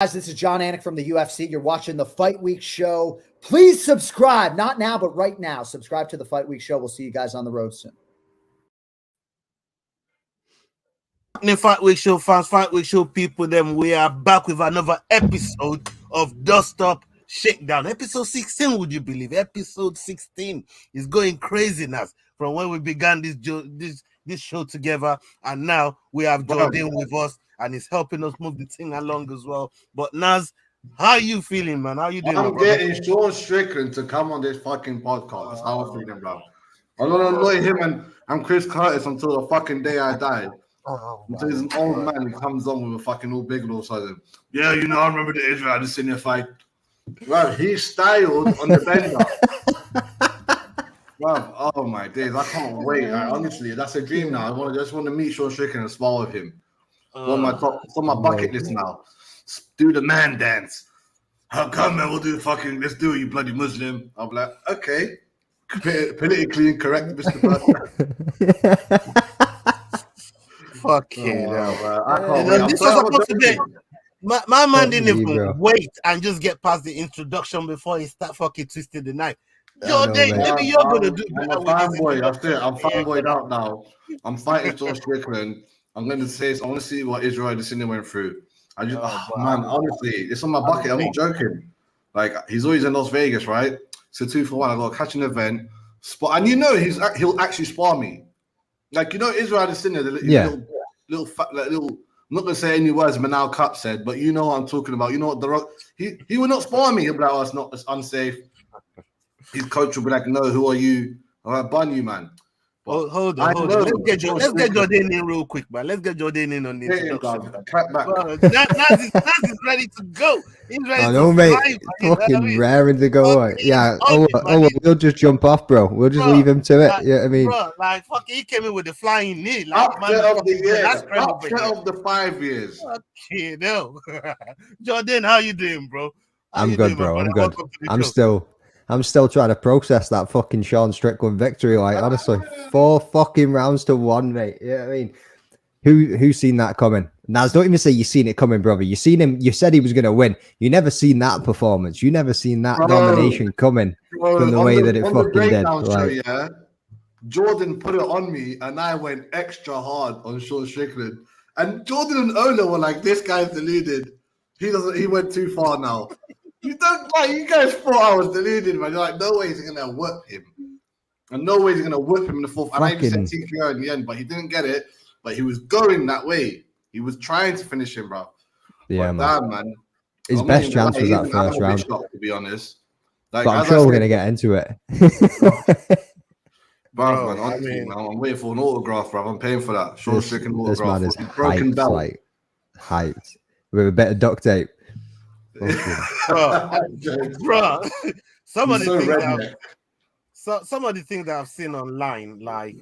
Guys, this is John Anik from the UFC. You're watching the Fight Week Show. Please subscribe. Not now, but right now. Subscribe to the Fight Week Show. We'll see you guys on the road soon. Fight Week Show fans, Fight Week Show people, we are back with another episode of Dust Up Shakedown. Episode 16, would you believe? Episode 16 is going craziness from when we began this show together, and now we have Jordan with us, and he's helping us move the thing along as well. But Naz, how are you feeling, man? How are you doing? I'm getting Sean Strickland to come on this fucking podcast. That's how I'm feeling, bro. I'm gonna annoy him and Chris Curtis until the fucking day I die. Until he's an old man who comes on with a fucking all big all of a sudden. Yeah, you know, I remember the Israel Adesanya fight. Bro, he styled on the bender. Bro, oh my days, I can't wait. Honestly, that's a dream now. I just want to meet Sean Strickland and spar with him. It's on my bucket list now. Do the man dance. How come, man? We'll do the fucking, let's do it, you bloody Muslim. I'll be like, okay. Politically incorrect, Mr. Burton. Fucking hell, man. This was supposed to be. My man didn't even wait and just get past the introduction before he start fucking twisting the knife. Maybe you're gonna do better. I'm a fanboy. That's it. I'm fanboyed out now. I'm fighting Sean Strickland. I'm going to say, I want to see what Israel Adesanya went through. I just, man, honestly, it's on my bucket. I'm not joking. Like, he's always in Las Vegas, right? So 2-for-1. I got to catch an event, and you know he'll actually spar me. Like, you know, Israel Adesanya, little. I'm not gonna say any words Manal Cup said, but you know what I'm talking about. You know what The Rock. He will not spar me. He'll be like, oh, it's unsafe. His coach will be like, no, who are you? I'll bun you, man. Hold on. Let's get Jordan in real quick, man. Let's get Jordan in on the introduction. Naz is ready to go. He's ready I know, mate. Fucking raring to go. Yeah. We'll just jump off, bro. We'll just leave him to it. Yeah, I mean, bro, like fucking, he came in with the flying knee. Like, upset of the 5 years. Okay, no. Jordan, how you doing, bro? I'm good, bro. I'm good. I'm still trying to process that fucking Sean Strickland victory. Like, honestly, 4 fucking rounds to 1, mate. Yeah, I mean, who's seen that coming? Naz, don't even say you seen it coming, brother. You seen him. You said he was going to win. You never seen that performance. You never seen that domination coming from the way that it fucking did. Like, yeah, Jordan put it on me, and I went extra hard on Sean Strickland. And Jordan and Ola were like, "This guy's deluded. He went too far now." You don't like, you guys thought I was deluded, man. You're like, no way he's gonna whip him, and no way he's gonna whip him in the fourth. And I even said TKO in the end, but he didn't get it. But he was going that way. He was trying to finish him, bro. Yeah, man. His best chance was that first round, to be honest. Like, but I'm sure we're gonna get into it. Bro, man, honestly, I'm waiting for an autograph, bro. I'm paying for that. Sean Strickland autograph. This man is broken belt, like hyped with a bit of duct tape. Bro, some of the things that I've seen online, like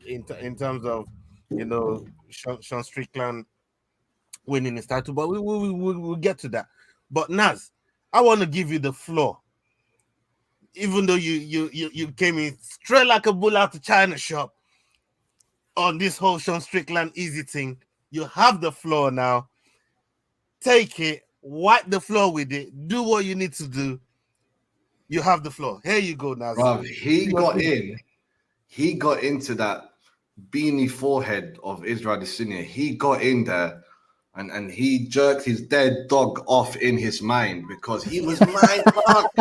in terms of, you know, Sean Strickland winning his title, but we'll get to that. But Naz, I want to give you the floor, even though you came in straight like a bull out of China shop on this whole Sean Strickland easy thing. You have the floor now. Take it. Wipe the floor with it. Do what you need to do. You have the floor. Here you go, Naz. Bro, he got into that beanie forehead of Israel Adesanya. He got in there and he jerked his dead dog off in his mind because he was mind fucked.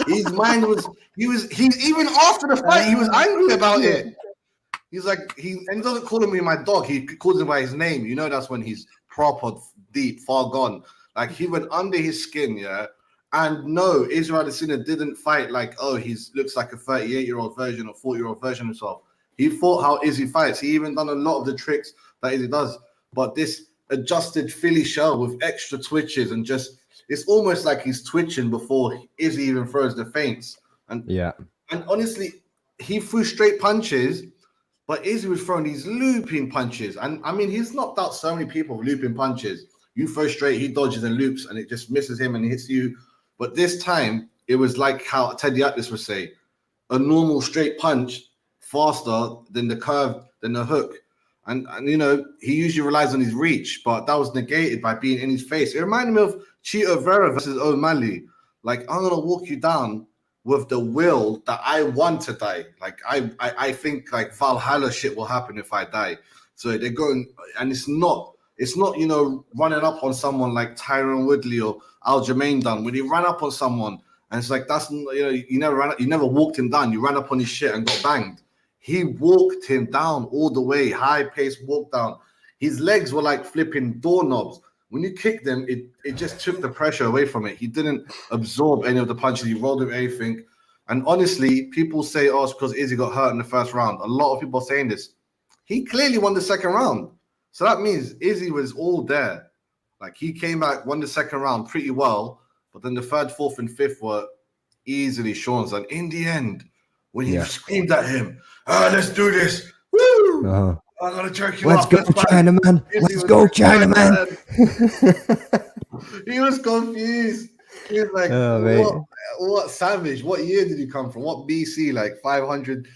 His mind was even after the fight, he was angry about it. He's like, and he doesn't call me my dog, he calls him by his name. You know, that's when he's proper deep, far gone. Like, he went under his skin, yeah. And no, Israel Adesanya didn't fight like, oh, he looks like a 38-year-old version or 40-year-old version of himself. He fought how Izzy fights. He even done a lot of the tricks that Izzy does. But this adjusted Philly shell with extra twitches and just, it's almost like he's twitching before Izzy even throws the feints. And honestly, he threw straight punches, but Izzy was throwing these looping punches. And I mean, he's knocked out so many people with looping punches. You throw straight, he dodges and loops, and it just misses him and hits you. But this time, it was like how Teddy Atlas would say, a normal straight punch faster than the curve, than the hook. And you know, he usually relies on his reach, but that was negated by being in his face. It reminded me of Chito Vera versus O'Malley. Like, I'm gonna walk you down with the will that I want to die. Like, I think like Valhalla shit will happen if I die. So they're going, and it's not, you know, running up on someone like Tyron Woodley or Aljamain done. When he ran up on someone, and it's like, that's, you know, you never walked him down. You ran up on his shit and got banged. He walked him down all the way, high-paced walk down. His legs were like flipping doorknobs. When you kicked them, it just took the pressure away from it. He didn't absorb any of the punches. He rolled with everything. And honestly, people say, oh, it's because Izzy got hurt in the first round. A lot of people are saying this. He clearly won the second round. So that means Izzy was all there. Like, he came back, won the second round pretty well, but then the third, fourth, and fifth were easily Sean's. And in the end, when he screamed at him, let's do this. Woo! I'm gonna jerk you off. Let's go, Chinaman. Let's go, Chinaman. He was confused. He was like, what savage? What year did he come from? What BC? Like 500?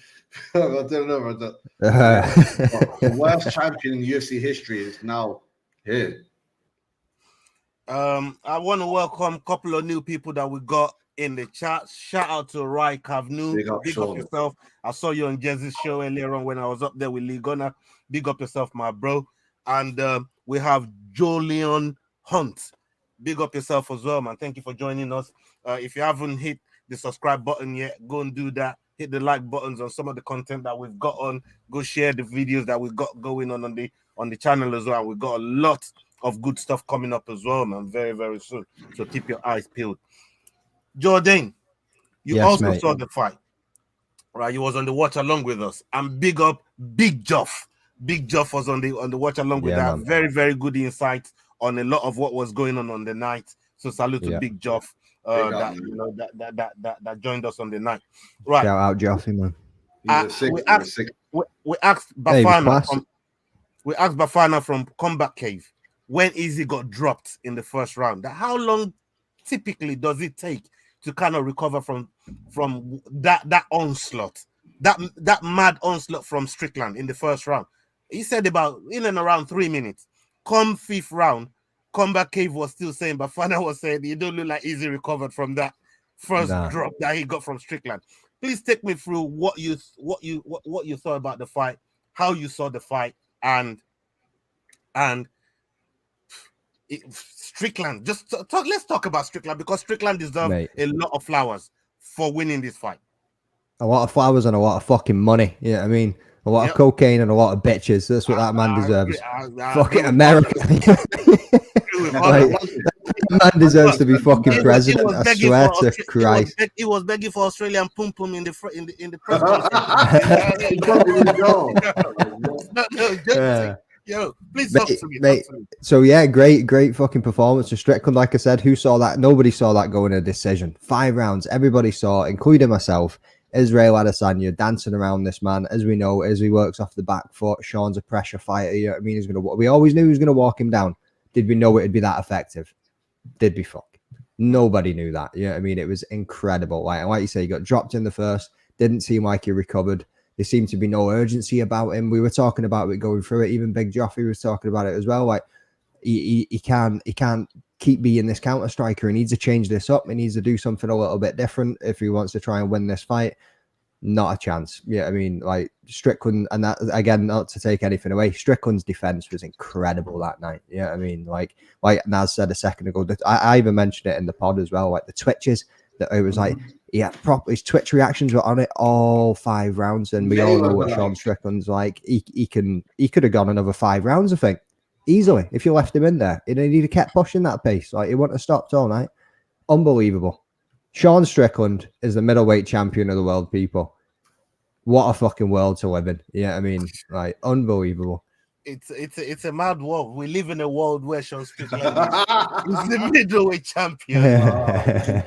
I don't know. The worst champion in UFC history is now here. I want to welcome a couple of new people that we got in the chat. Shout out to Rai Kavnu. Big up yourself. I saw you on Jez's show earlier on when I was up there with Lee Gunner. Big up yourself, my bro. And we have Jolion Hunt. Big up yourself as well, man. Thank you for joining us. If you haven't hit the subscribe button yet, go and do that. Hit the like buttons on some of the content that we've got on. Go share the videos that we've got going on the channel as well. We've got a lot of good stuff coming up as well, man. Very, very soon. So keep your eyes peeled. Jordan, you also saw the fight, right? You was on the watch along with us. And big up Big Joff. Big Joff was on the watch along with that. Man. Very, very good insight on a lot of what was going on the night. So salute to Big Joff that joined us on the night. Right. Shout out Joffy, man. We asked Bafana. We asked Bafana from Combat Cave when Izzy got dropped in the first round. How long typically does it take to kind of recover from that onslaught, that mad onslaught from Strickland in the first round? He said about in and around 3 minutes. Come fifth round, Combat Cave was still saying, Bafana was saying, you don't look like Izzy recovered from that first drop that he got from Strickland. Please take me through what you thought about the fight, how you saw the fight, and Strickland. Just let's talk about Strickland, because Strickland deserves a lot of flowers for winning this fight. A lot of flowers and a lot of fucking money. Yeah, I mean, a lot of cocaine and a lot of bitches. That's what that man deserves. Fucking America. That man deserves to be fucking president. I swear to Christ. He was begging for Australian pum pum in the press conference. Yo, please talk to me. Mate. So yeah, great fucking performance to Strickland. Like I said, who saw that? Nobody saw that going a decision. 5 rounds, everybody saw, including myself. Israel Adesanya dancing around this man. As we know, as he works off the back foot, Sean's a pressure fighter. You know what I mean? We always knew he was gonna walk him down. Did we know it'd be that effective? Did we fuck? Nobody knew that. You know what I mean? It was incredible. Like you say, he got dropped in the first. Didn't seem like he recovered. There seemed to be no urgency about him. We were talking about it going through it. Even Big Joffrey was talking about it as well. Like he can't keep being this counter striker. He needs to change this up. He needs to do something a little bit different if he wants to try and win this fight. Not a chance. Yeah, I mean, like Strickland, and that again, not to take anything away, Strickland's defense was incredible that night. Yeah, I mean, like Naz said a second ago, that I even mentioned it in the pod as well. Like the twitches, that it was like, his twitch reactions were on it all 5 rounds, and we all know what Sean Strickland's like. He could have gone another 5 rounds, I think, easily, if you left him in there. He'd have kept pushing that pace. Like, he wouldn't have stopped all night. Unbelievable. Sean Strickland is the middleweight champion of the world, people. What a fucking world to live in. Yeah, I mean, like, unbelievable. It's a mad world. We live in a world where Sean Strickland is the middleweight champion.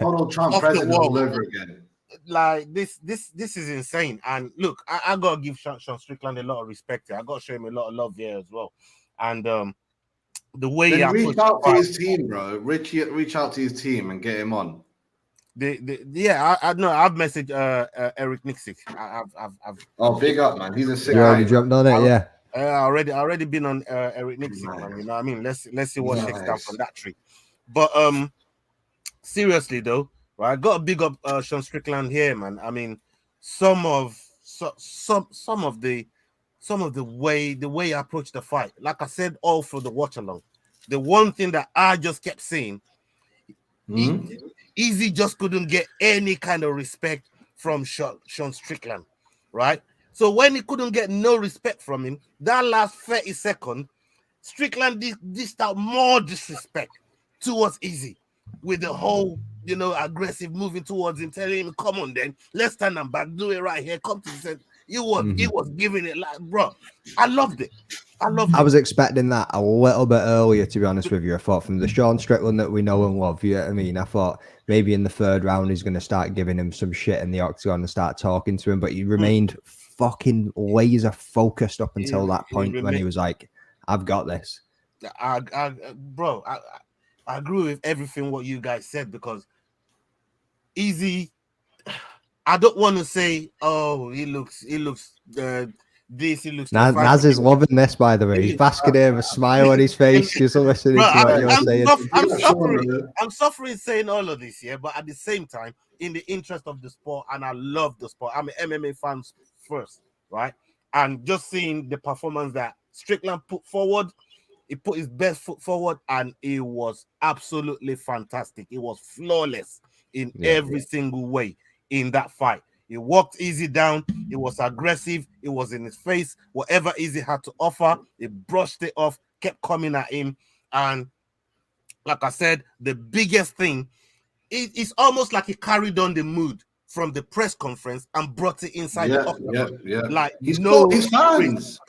Donald Trump president all over again. Like this is insane. And look, I gotta give Sean Strickland a lot of respect here. I gotta show him a lot of love here as well. And the way he reach out to his team, bro. Reach out to his team and get him on. I know. I've messaged Eric Nixick. I've big up, man. He's a sick guy. You already jumped on it, yeah. Already been on Eric Nixon, man. You know what I mean? Let's see what shakes down from that tree. But seriously though, right? I got to big up Sean Strickland here, man. I mean, some of the way he approached the fight, like I said, all for the watch along. The one thing that I just kept saying, Easy just couldn't get any kind of respect from Sean Strickland, right? So when he couldn't get no respect from him, that last 30 seconds, Strickland dished out more disrespect towards Easy with the whole, aggressive moving towards him, telling him, come on then, let's stand him back, do it right here, come to the center. He was giving it like, bro, I loved it. I was expecting that a little bit earlier, to be honest with you. I thought from the Sean Strickland that we know and love, you know what I mean? I thought maybe in the third round he's going to start giving him some shit in the octagon and start talking to him, but he remained fucking laser focused up until that point when he was like, I've got this. I agree with everything what you guys said, because Easy, I don't want to say, oh, he looks this, he looks. Naz is loving this, by the way. He's basking here with a smile on his face, just listening to what you're saying. I'm suffering saying all of this, yeah, but at the same time, in the interest of the sport, and I love the sport. I'm an MMA fan first, right? And just seeing the performance that Strickland put forward, he put his best foot forward, and it was absolutely fantastic. It was flawless in every single way in that fight. He walked Easy down. It was aggressive. It was in his face. Whatever Easy had to offer, he brushed it off, kept coming at him. And like I said, the biggest thing, it's almost like he carried on the mood from the press conference and brought it inside the octagon. Like, he stole his fans.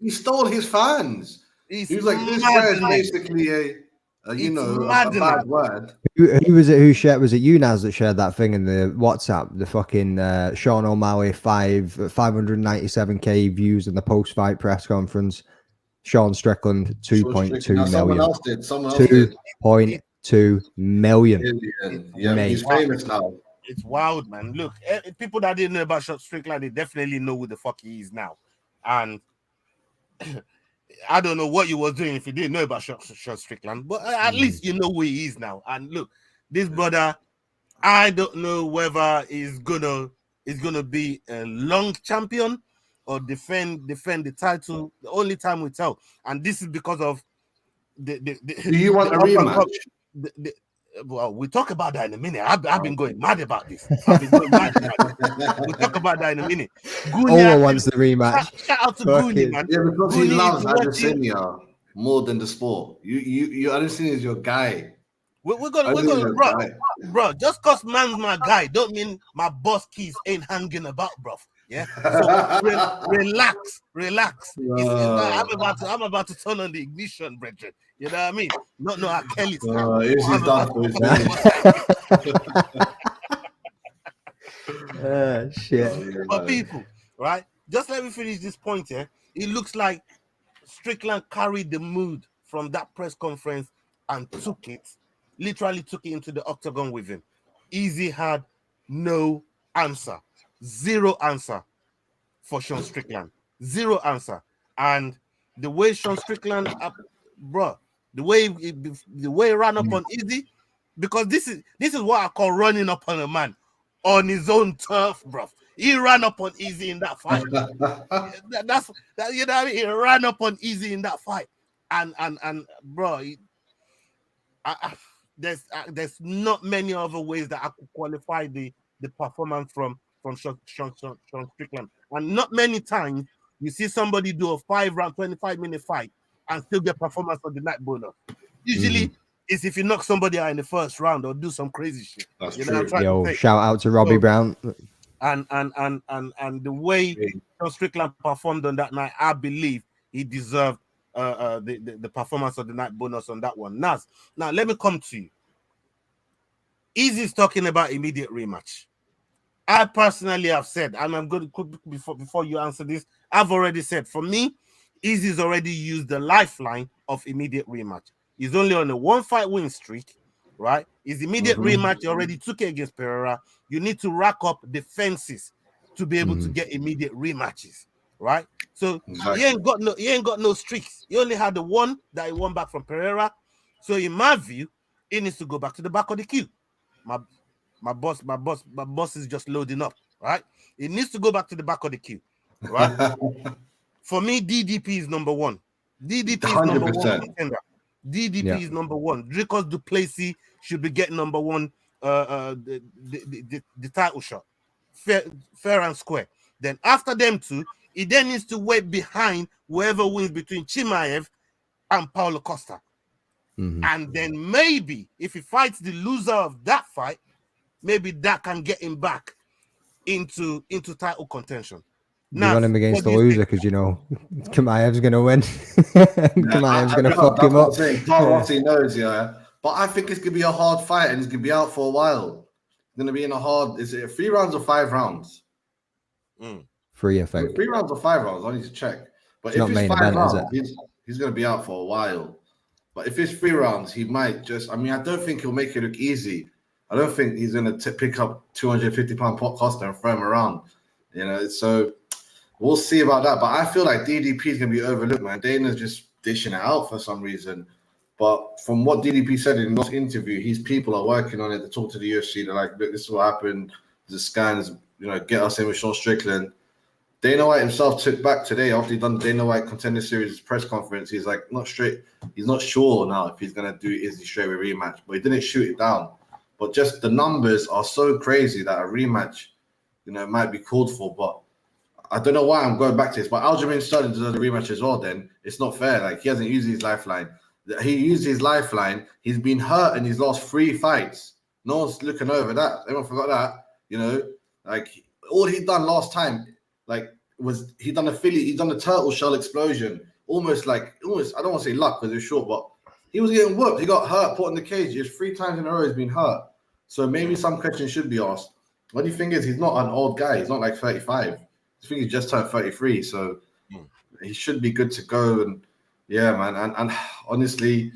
He stole his fans. He was like, this guy is basically a bad word. Who was it who shared? Was it you, Naz, that shared that thing in the WhatsApp? The fucking Sean O'Malley 597K views in the post-fight press conference. Sean Strickland 2.2 million. Someone else did. 2.2 million. Yeah, he's famous now. It's wild, man. Look, people that didn't know about Sean Strickland, they definitely know who the fuck he is now. And I don't know what you was doing if you didn't know about Sean Strickland, but at least you know who he is now. And look, this brother, I don't know whether he's gonna be a long champion or defend the title. The only time we tell, and this is because of the Do you want a rematch? Well, we'll talk about that in a minute. I've been going mad about this. We'll talk about that in a minute. Gunya wants the rematch. Shout out to Goonie, man. Yeah, because he loves Adesanya more than the sport. You Adesanya is your guy. We're gonna, bro. Just cause man's my guy, don't mean my boss keys ain't hanging about, bro. Yeah. So relax. I'm about to turn on the ignition, brethren. You know what I mean? No, Kelly's. Shit. But people, right? Just let me finish this point here. It looks like Strickland carried the mood from that press conference and literally took it into the octagon with him. Easy had no answer. Zero answer for Sean Strickland. Zero answer. And the way Sean Strickland, the way he ran up on Easy, because this is what I call running up on a man on his own turf, bro. He ran up on Easy in that fight. That's you know what I mean? He ran up on Easy in that fight, and bro, there's not many other ways that I could qualify the performance from Sean Strickland. And not many times you see somebody do a 5-round, 25-minute fight and still get performance on the night bonus. Usually, it's if you knock somebody out in the first round or do some crazy shit. That's you true. know what I'm trying to say? Shout out to Robbie Brown. And the way Sean Strickland performed on that night, I believe he deserved the performance of the night bonus on that one. Naz, now let me come to you. Easy's talking about immediate rematch. I personally have said, and I'm going to before you answer this, I've already said, for me, Easy's already used the lifeline of immediate rematch. He's only on a 1-fight win streak, right? His immediate rematch, he already took it against Pereira. You need to rack up defenses to be able to get immediate rematches, right? So he ain't got no streaks. He only had the one that he won back from Pereira. So in my view, he needs to go back to the back of the queue. My boss is just loading up, right? He needs to go back to the back of the queue, right? For me, DDP is number one. DDP 100%. Is number one contender. DDP is number one. Dricus du Plessis should be getting number one the title shot. Fair and square. Then after them two, he then needs to wait behind whoever wins between Chimaev and Paulo Costa. And then maybe if he fights the loser of that fight, maybe that can get him back into title contention. You want him against the loser because you know Chimaev's going to win. Chimaev's going to fuck him up. Rossi knows, yeah. But I think it's going to be a hard fight and he's going to be out for a while. It's going to be in a hard. Is it 3 rounds or 5 rounds? 3, I think. 3 rounds or 5 rounds. I need to check. But it's if it's 5 rounds, he's going to be out for a while. But if it's 3 rounds, he might just. I mean, I don't think he'll make it look easy. I don't think he's going to pick up 250-pound pot Costa and throw him around. You know, so we'll see about that. But I feel like DDP is going to be overlooked, man. Dana's just dishing it out for some reason. But from what DDP said in his interview, his people are working on it to talk to the UFC. They're like, look, this is what happened. The scans, you know, get us in with Sean Strickland. Dana White himself took back today after he'd done the Dana White Contender Series press conference. He's like, he's not sure now if he's going to do Izzy straightaway rematch, but he didn't shoot it down. But just the numbers are so crazy that a rematch, you know, might be called for. But I don't know why I'm going back to this. But Aljamain Sterling does the rematch as well. Then it's not fair. Like he hasn't used his lifeline. He used his lifeline. He's been hurt in his last 3 fights. No one's looking over that. Everyone forgot that. You know, like all he done last time, like was he done the turtle shell explosion. Almost. I don't want to say luck because it's short, but he was getting whooped. He got hurt, put in the cage. Just 3 times in a row he's been hurt. So maybe some questions should be asked. The only thing is he's not an old guy. He's not like 35. I think he just turned 33. So he should be good to go. And yeah, man. And honestly,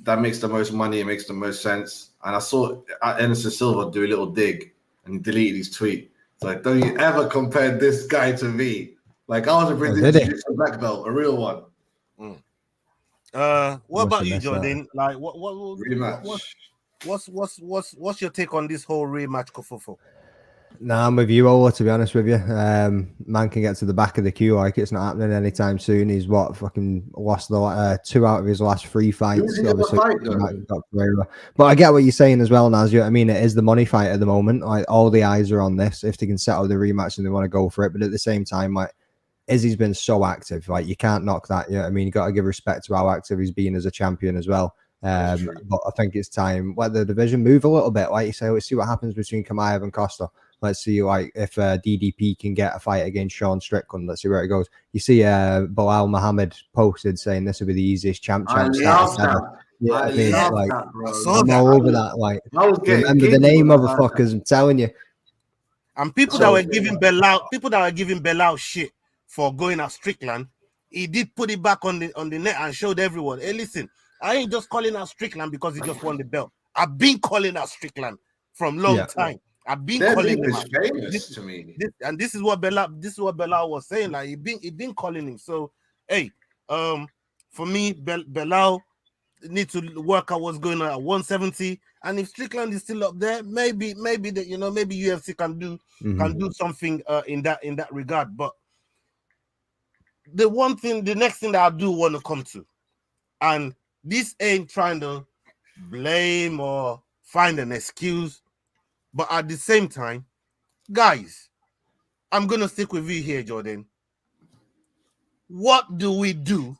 that makes the most money. It makes the most sense. And I saw Anderson Silva do a little dig and he deleted his tweet. It's like, don't you ever compare this guy to me. Like I was a Brazilian black belt, a real one. What about you, Jordan? Like rematch? What's your take on this whole rematch, Kofofo? Nah, I'm with you, Ola, to be honest with you. Man can get to the back of the queue like it's not happening anytime soon. He's fucking lost the 2 out of his last 3 fights. Obviously, but I get what you're saying as well, Naz. I mean, it is the money fight at the moment. Like all the eyes are on this. If they can settle the rematch and they want to go for it, but at the same time, like Izzy's been so active. Like you can't knock that. You know what I mean? You got to give respect to how active he's been as a champion as well. But I think it's time let the division move a little bit. Like you say, let's see what happens between Chimaev and Costa. Let's see, like if DDP can get a fight against Sean Strickland. Let's see where it goes. You see, Bilal Muhammad posted saying this will be the easiest champ status ever. Yeah, I'm all over that. Like, remember the name, motherfuckers. I'm telling you. And people that were giving Bilal shit for going at Strickland, he did put it back on the net and showed everyone. Hey, listen, I ain't just calling out Strickland because he just won the belt. I've been calling out Strickland from long time. I've been calling him famous to me. This is what Bilal was saying. Like he been calling him. So hey, for me, Bilal need to work out what's going on at 170. And if Strickland is still up there, maybe that maybe UFC can do something in that regard. But the next thing that I do want to come to, and this ain't trying to blame or find an excuse. But at the same time, guys, I'm going to stick with you here, Jordan. What do we do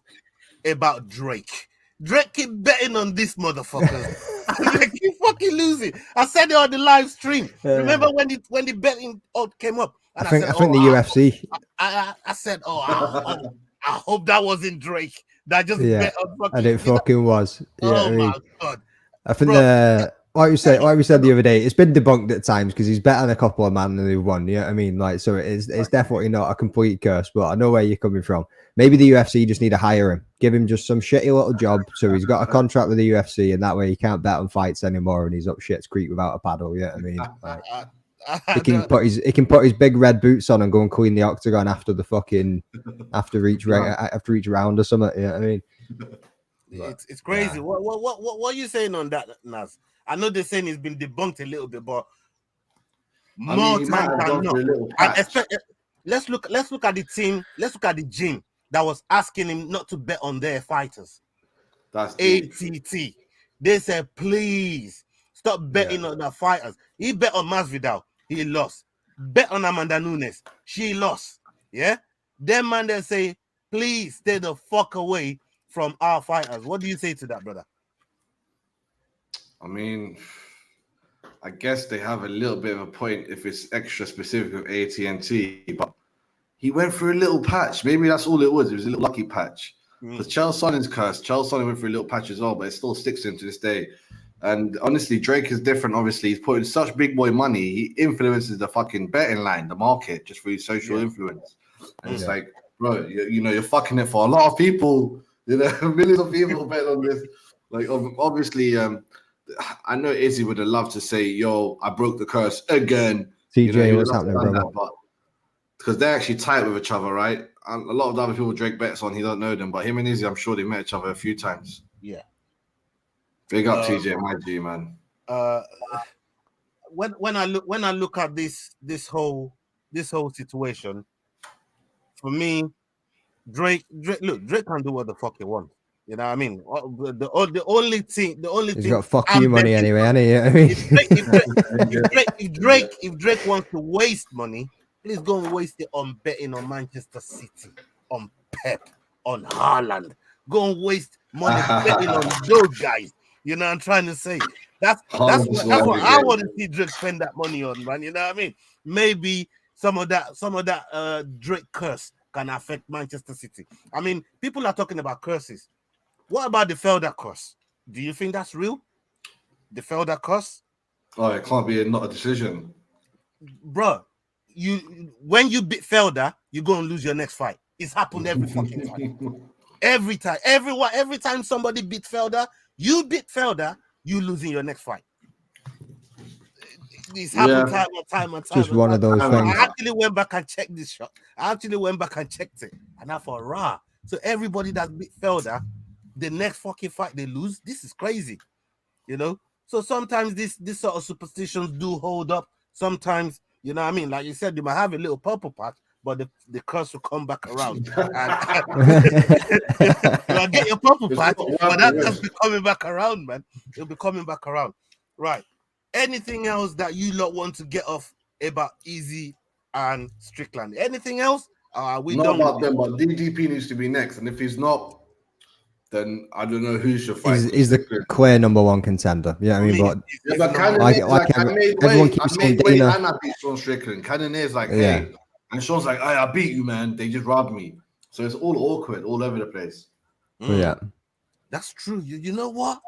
about Drake? Drake keep betting on this motherfucker. They keep fucking losing. I said it on the live stream. Remember when the betting came up? And I think the UFC. I said, I hope that wasn't Drake. That just bet on fucking. And it fucking was. Yeah, my God. I think like we said the other day, it's been debunked at times because he's better than a couple of men and they've won. You know what I mean? Like, so it's definitely not a complete curse, but I know where you're coming from. Maybe the UFC just need to hire him, give him just some shitty little job, so he's got a contract with the UFC, and that way he can't bet on fights anymore, and he's up shit's creek without a paddle. You know what I mean? He can put his big red boots on and go and clean the octagon after each round or something. Yeah, I mean, it's crazy. Yeah. What are you saying on that, Naz? I know they're saying it's been debunked a little bit, but more time than not. Let's look at the team. Let's look at the gym that was asking him not to bet on their fighters. That's ATT. They said, please stop betting on the fighters. He bet on Masvidal. He lost. Bet on Amanda Nunes. She lost. Yeah? Them man, they say, please stay the fuck away from our fighters. What do you say to that, brother? I mean, I guess they have a little bit of a point if it's extra specific with AT&T, but he went through a little patch. Maybe that's all it was. It was a little lucky patch. Because Chael Sonnen's cursed. Chael Sonnen went through a little patch as well, but it still sticks to him to this day. And honestly, Drake is different. Obviously, he's putting such big boy money. He influences the fucking betting line, the market, just through his social influence. And it's like, bro, you know, you're fucking it for a lot of people. You know, millions of people bet on this. Like, obviously, I know Izzy would have loved to say, "Yo, I broke the curse again." TJ, you know, what's happening, brother? Because they're actually tight with each other, right? And a lot of the other people Drake bets on, he don't know them, but him and Izzy, I'm sure they met each other a few times. Yeah. Big up TJ, my G, man. When I look at this whole situation, for me, Drake can do what the fuck he wants. You know what I mean? The only thing he's got fuck you money anyway, hasn't he? I mean, if Drake wants to waste money, please go and waste it on betting on Manchester City, on Pep, on Haaland. Go and waste money betting on those guys. You know what I'm trying to say? That's what I want to see Drake spend that money on, man. You know what I mean? Maybe some of that Drake curse can affect Manchester City. I mean, people are talking about curses. What about the Felder curse? Do you think that's real? The Felder curse? Oh, it can't be not a decision. Bro, when you beat Felder, you go and lose your next fight. It's happened every fucking time. Every time somebody beat Felder, you beat Felder, you losing your next fight. It's happened time and time. Just one of those things. I actually went back and checked this shot. I actually went back and checked it. And I thought, rah. So everybody that beat Felder, the next fucking fight they lose. This is crazy. You know? So sometimes this sort of superstitions do hold up. Sometimes, you know what I mean? Like you said, you might have a little purple patch, but the curse will come back around. You'll get your purple patch, but that curse will be coming back around, man. It'll be coming back around. Right. Anything else that you lot want to get off about Izzy and Strickland? Anything else? We not done about them, but DDP needs to be next. And if he's not, then I don't know who should fight. He's the clear number one contender. Yeah, I mean, but everyone keeps saying Dana. And I beat Sean Strickland. Cannonier's like, hey, and Sean's like, hey, I beat you, man. They just robbed me. So it's all awkward, all over the place. Yeah, that's true. You know what?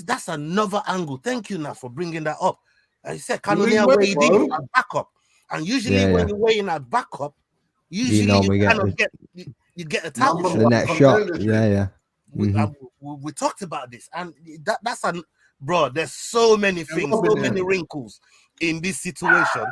That's another angle. Thank you now for bringing that up. I said Cannonier weighed in at backup, and usually when you weigh in at backup, you get a tap the next shot. Yeah. We talked about this, and that's bro. There's so many things, so many wrinkles in this situation,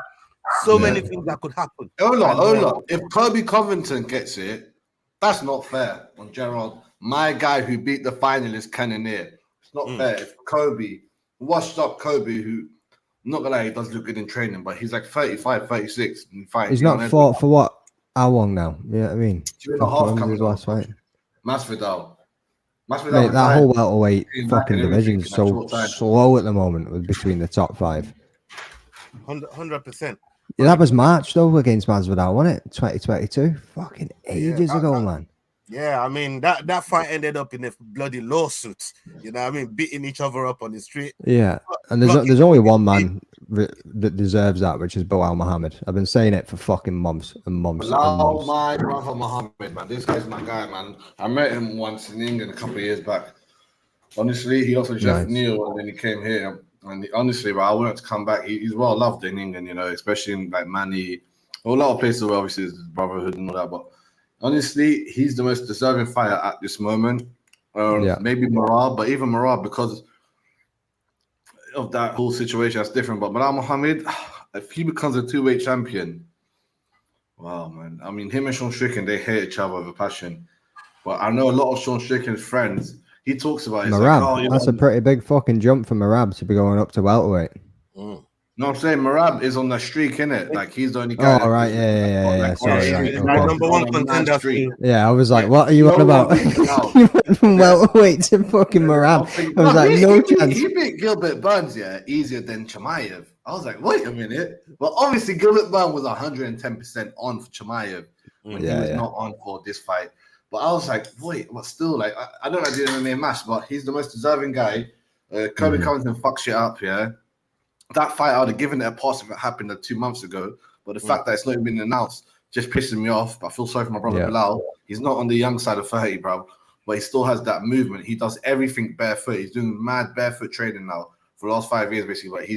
so many things that could happen. Hold on. If Kobe Covington gets it, that's not fair on Gerald. My guy who beat the finalist Cannonier. It's not fair. If Kobe, washed up Kobe, who I'm not gonna lie, he does look good in training, but he's like 35, 36 and fighting. He's not fought for what? How long now? Yeah, I mean, 2.5 coming last fight. Masvidal. Mate, that whole welterweight fucking division is so slow at the moment between the top five. 100%. Yeah, that was March though against Masvidal, wasn't it? 2022. Fucking ages ago, man. Yeah, I mean that fight ended up in a bloody lawsuit. You know what I mean? Beating each other up on the street. Yeah, and there's only one man that deserves that, which is Bilal Muhammad. I've been saying it for fucking months and months. Oh my brother Muhammad, man. This guy's my guy, man. I met him once in England a couple of years back. Honestly, he also Jeff Neal, and then he came here. And honestly, bro, I wanted to come back. He's well loved in England, you know, especially in like Manny. A lot of places where obviously his brotherhood and all that, but honestly, he's the most deserving fighter at this moment. Maybe Marab, but even Marab, because of that whole situation, that's different. But Bilal Muhammad, if he becomes a 2-weight champion, wow, man. I mean, him and Sean Strickland, they hate each other with a passion. But I know a lot of Sean Strickland's friends. He talks about it. Merab, like, that's a pretty big fucking jump for Merab to be going up to welterweight. No, I'm saying Merab is on the streak, innit? Like, he's the only guy. Oh, right, yeah. Sorry, right. My number one contender. Yeah, I was like, what are you on about? You went from welterweight to fucking Merab. I was like, no chance. He beat Gilbert Burns, easier than Chimaev. I was like, wait a minute. But obviously, Gilbert Burns was 110% on for Chimaev when he was not on for this fight. But I was like, wait, but still, like, I don't like the MMA match, but he's the most deserving guy. Kobe Covington fucks shit up, That fight, I would have given it a pass if it happened 2 months ago. But the fact that it's not even been announced just pisses me off. I feel sorry for my brother Bilal. He's not on the young side of 30, bro. But he still has that movement. He does everything barefoot. He's doing mad barefoot training now for the last 5 years, basically. But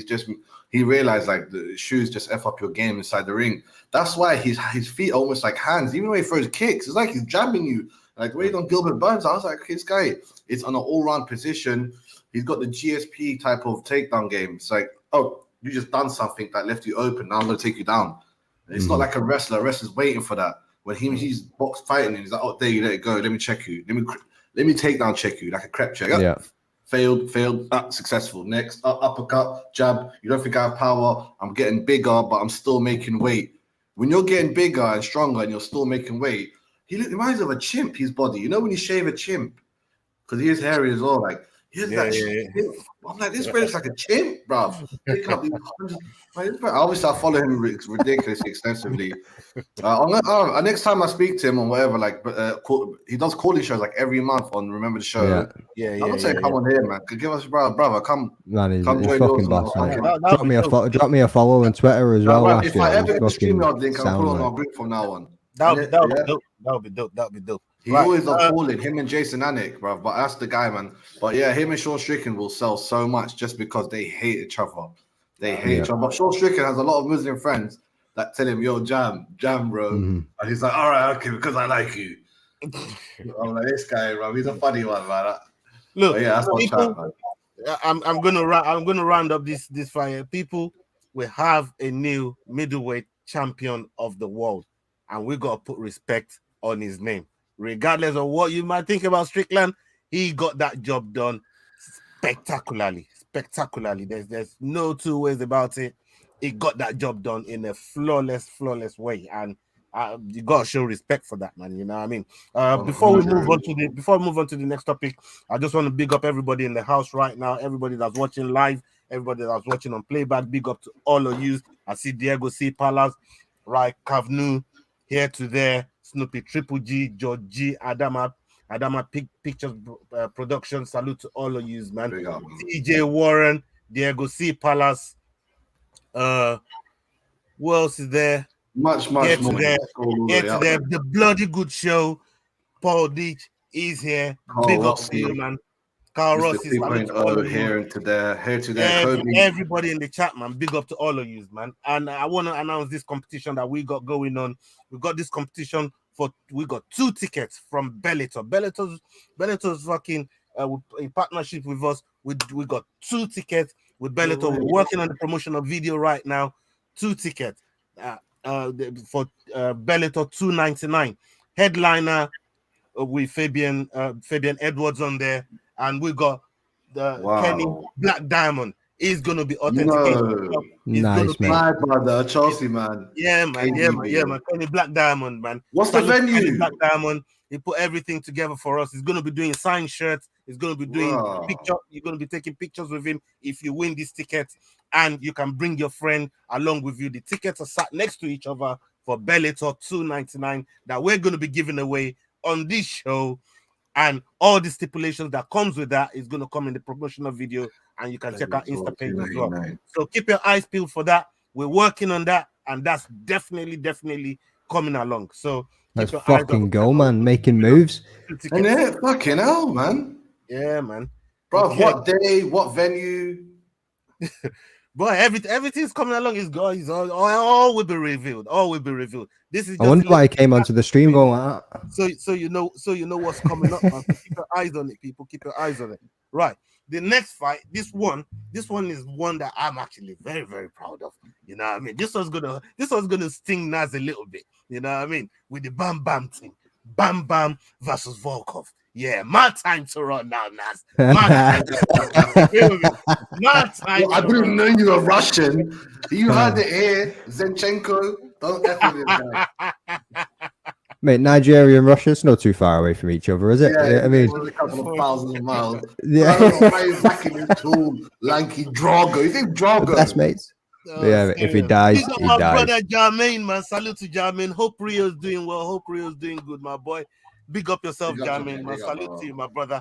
he realized, like, the shoes just F up your game inside the ring. That's why his feet are almost like hands. Even when he throws kicks, it's like he's jabbing you. Like, wait on Gilbert Burns. I was like, this guy is on an all-round position. He's got the GSP type of takedown game. It's like, oh, you just done something that left you open. Now I'm going to take you down. It's not like a wrestler. A wrestler's waiting for that. When he's box fighting, he's like, oh, there you let it go. Let me check you. Let me takedown check you, like a crep check. Yeah. Failed, successful. Next, uppercut, jab. You don't think I have power. I'm getting bigger, but I'm still making weight. When you're getting bigger and stronger and you're still making weight, he reminds me of a chimp, his body. You know when you shave a chimp? Because he is hairy as well. Like, I'm like, this looks like a chimp, bro. Obviously, I follow him ridiculously extensively. Next time I speak to him or whatever, like, he does calling shows like every month on Remember the Show. I'm not saying come on here, man. Give us, brother, come. Man, he's fucking boss, man. Drop me a follow on Twitter as well. If I ever get the StreamYard link, I'll put on our group from now on. That'll be dope. He always loves calling him and Jason Anik, bro. But that's the guy, man. But yeah, him and Sean Strickland will sell so much just because they hate each other. They hate each other. But Sean Strickland has a lot of Muslim friends that tell him, yo, jam, bro. And he's like, all right, okay, because I like you. I'm like, this guy, bro, he's a funny one, man. Look, yeah, that's what chat, man. I'm gonna round up this fight. People, we have a new middleweight champion of the world, and we gotta put respect on his name. Regardless of what you might think about Strickland, he got that job done spectacularly. There's no two ways about it. He got that job done in a flawless way, and you gotta show respect for that, man. You know what I mean? Before we move on to the next topic, I just want to big up everybody in the house right now, everybody that's watching live, everybody that's watching on playback. Big up to all of you. I see Diego C. Palas, right, Kavnu, here to there. Snoopy, Triple G, George G, Adama Pictures Production. Salute to all of you, man. DJ Warren, Diego C. Palace. Who else is there? Much more. Here to there. The Bloody Good Show. Paul Deitch is here. Big up to you, man. Carl Ross is here to there. Everybody in the chat, man. Big up to all of you, man. And I want to announce this competition that we got going on. We got this competition we got 2 tickets from Bellator. Bellator's fucking in partnership with us. We got 2 tickets with Bellator. We're working on the promotional video right now. 2 tickets for Bellator 299. Headliner with Fabian Edwards on there, and we got Kenny Black Diamond. Is gonna be authenticated. Nice, man. My brother, Chelsea, man. Yeah, man. Kenny Black Diamond, man. What's the venue? Kenny Black Diamond. He put everything together for us. He's gonna be doing signed shirts. He's gonna be doing picture. You're gonna be taking pictures with him if you win this ticket, and you can bring your friend along with you. The tickets are sat next to each other for Bellator 299 that we're gonna be giving away on this show, and all the stipulations that comes with that is gonna come in the promotional video. And you can check out Insta page as well. So keep your eyes peeled for that. We're working on that, and that's definitely coming along. So let's fucking go, man. Making moves. And yeah, fucking hell, man. Yeah, man. Bro, okay. What day? What venue? Boy, everything's coming along. It's going. All will be revealed. All will be revealed. This is. I wonder why I came onto the stream going like that. So you know what's coming up. Man. Keep your eyes on it, people. Keep your eyes on it. Right. The next fight, this one is one that I'm actually very, very proud of. You know what I mean? This was gonna sting Nas a little bit. You know what I mean? With the Bam Bam thing. Bam Bam versus Volkov. Yeah, my time to run now, Nas. My time I didn't know you were Russian. You heard it here. Zinchenko. Don't F with him. Mate, Nigeria and Russia, it's not too far away from each other, is it? Yeah, I mean, a couple of thousands of miles. Yeah. Back in his tall, lanky Drago. You think Drago? Best mates. Yeah, if he dies, he my dies. brother Jermaine, man. Salute to Jermaine. Hope Rio's doing well. Hope Rio's doing good, my boy. Big up yourself, Jermaine. Man. Salute to you, my brother.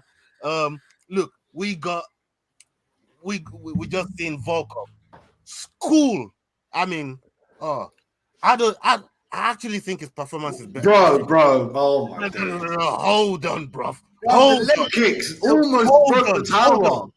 Look, we just seen Volkov. School. I mean, I actually think his performance is better. Bro. Oh my God. No. Hold on, bro. Hold on. Kicks almost broke the tower.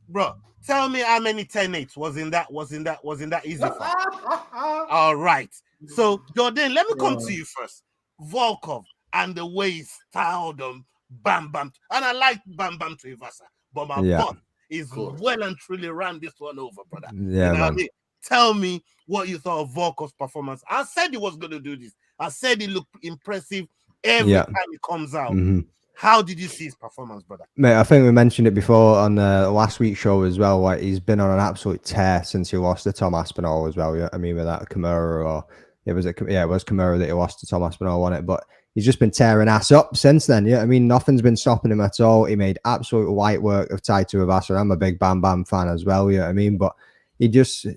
Bro, tell me how many 10-8 was in that easy fight. All right. So, Jordan, let me come to you first. Volkov and the way he styled him, Bam Bam. And I like Bam Bam to Ivasa, but my butt is well and truly ran this one over, brother. Yeah, you know man. What I mean? Tell me what you thought of Volkov's performance. I said he was going to do this. I said he looked impressive every time he comes out. Mm-hmm. How did you see his performance, brother? Mate, I think we mentioned it before on last week's show as well. Like, he's been on an absolute tear since he lost to Tom Aspinall as well. Yeah, I mean, with that Kimura, or it was Kimura that he lost to Tom Aspinall on it, but he's just been tearing ass up since then. Yeah, I mean, nothing's been stopping him at all. He made absolute light work of Taito Ivasa. I'm a big Bam Bam fan as well. Yeah, I mean, but he just,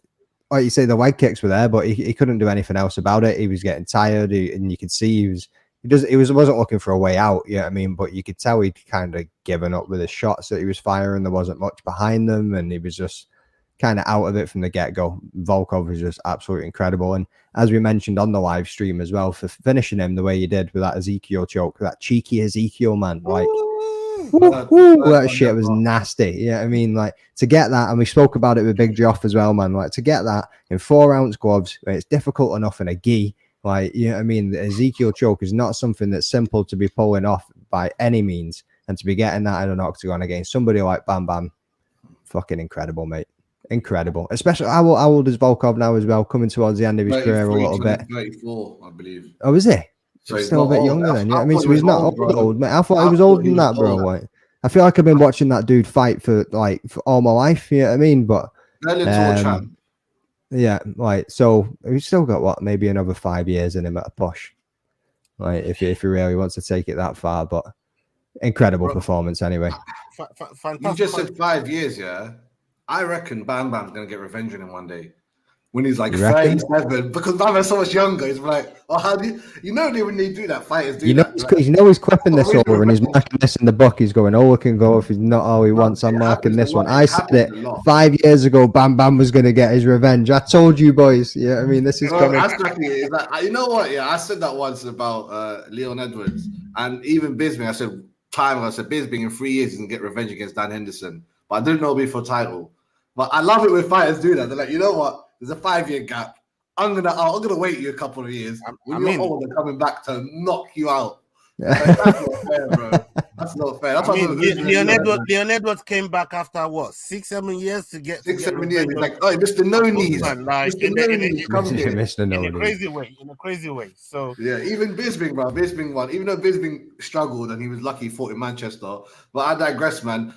like you say, the leg kicks were there, but he couldn't do anything else about it. He was getting tired, and you could see he wasn't looking for a way out. Yeah, I mean, but you could tell he'd kind of given up with his shots that he was firing. There wasn't much behind them, and he was just kind of out of it from the get-go. Volkov was just absolutely incredible, and as we mentioned on the live stream as well, for finishing him the way he did with that Ezekiel choke, that cheeky Ezekiel, man, like that shit was nasty. Yeah, I mean, like, to get that, and we spoke about it with Big Joff as well, man, like, to get that in 4-ounce gloves, it's difficult enough in a gi. Like, you know what I mean? The Ezekiel choke is not something that's simple to be pulling off by any means, and to be getting that in an octagon against somebody like Bam Bam, fucking incredible, mate. Incredible. Especially, how old is Volkov now as well? Coming towards the end of his career a little bit. 34, I believe. Oh, is he? So he's still a bit younger then. Yeah, I mean, so he's not old, mate. I thought he was thought older he than was that, bro. older. Like, I feel like I've been watching that dude fight for all my life. You know what I mean? But champ. yeah, like, so he's still got what, maybe another 5 years in him at a push. Like, if he really wants to take it that far, but incredible performance anyway. Fantastic. You just said 5 years, yeah? I reckon Bam Bam's going to get revenge on him one day. When he's like 37, because Bam Bam's so much younger, he's like, oh, how do you know when they do that, fighters do that. He's clipping this over and he's marking this in the book. He's going, oh, it can go if he's not all he wants. I'm marking this one. I said it 5 years ago, Bam Bam was going to get his revenge. I told you, boys. Yeah, I mean, this is coming. You know what? Yeah, I said that once about Leon Edwards and even Bisping. I said, Bisping in 3 years he's going to get revenge against Dan Henderson. But I didn't know it'd be for title. But I love it when fighters do that. They're like, you know what? There's a 5-year gap. I'm gonna wait you a couple of years. When you're old, they're coming back to knock you out. Like, that's not fair, bro. That's not fair. That's Leon Edwards came back after what, 6-7 years to get 6-7 years. He's like, oh, Mr. No Knees. In a crazy way. So yeah, even Bisping, bro. Bisping won. Even though Bisping struggled and he was lucky he fought in Manchester. But I digress, man.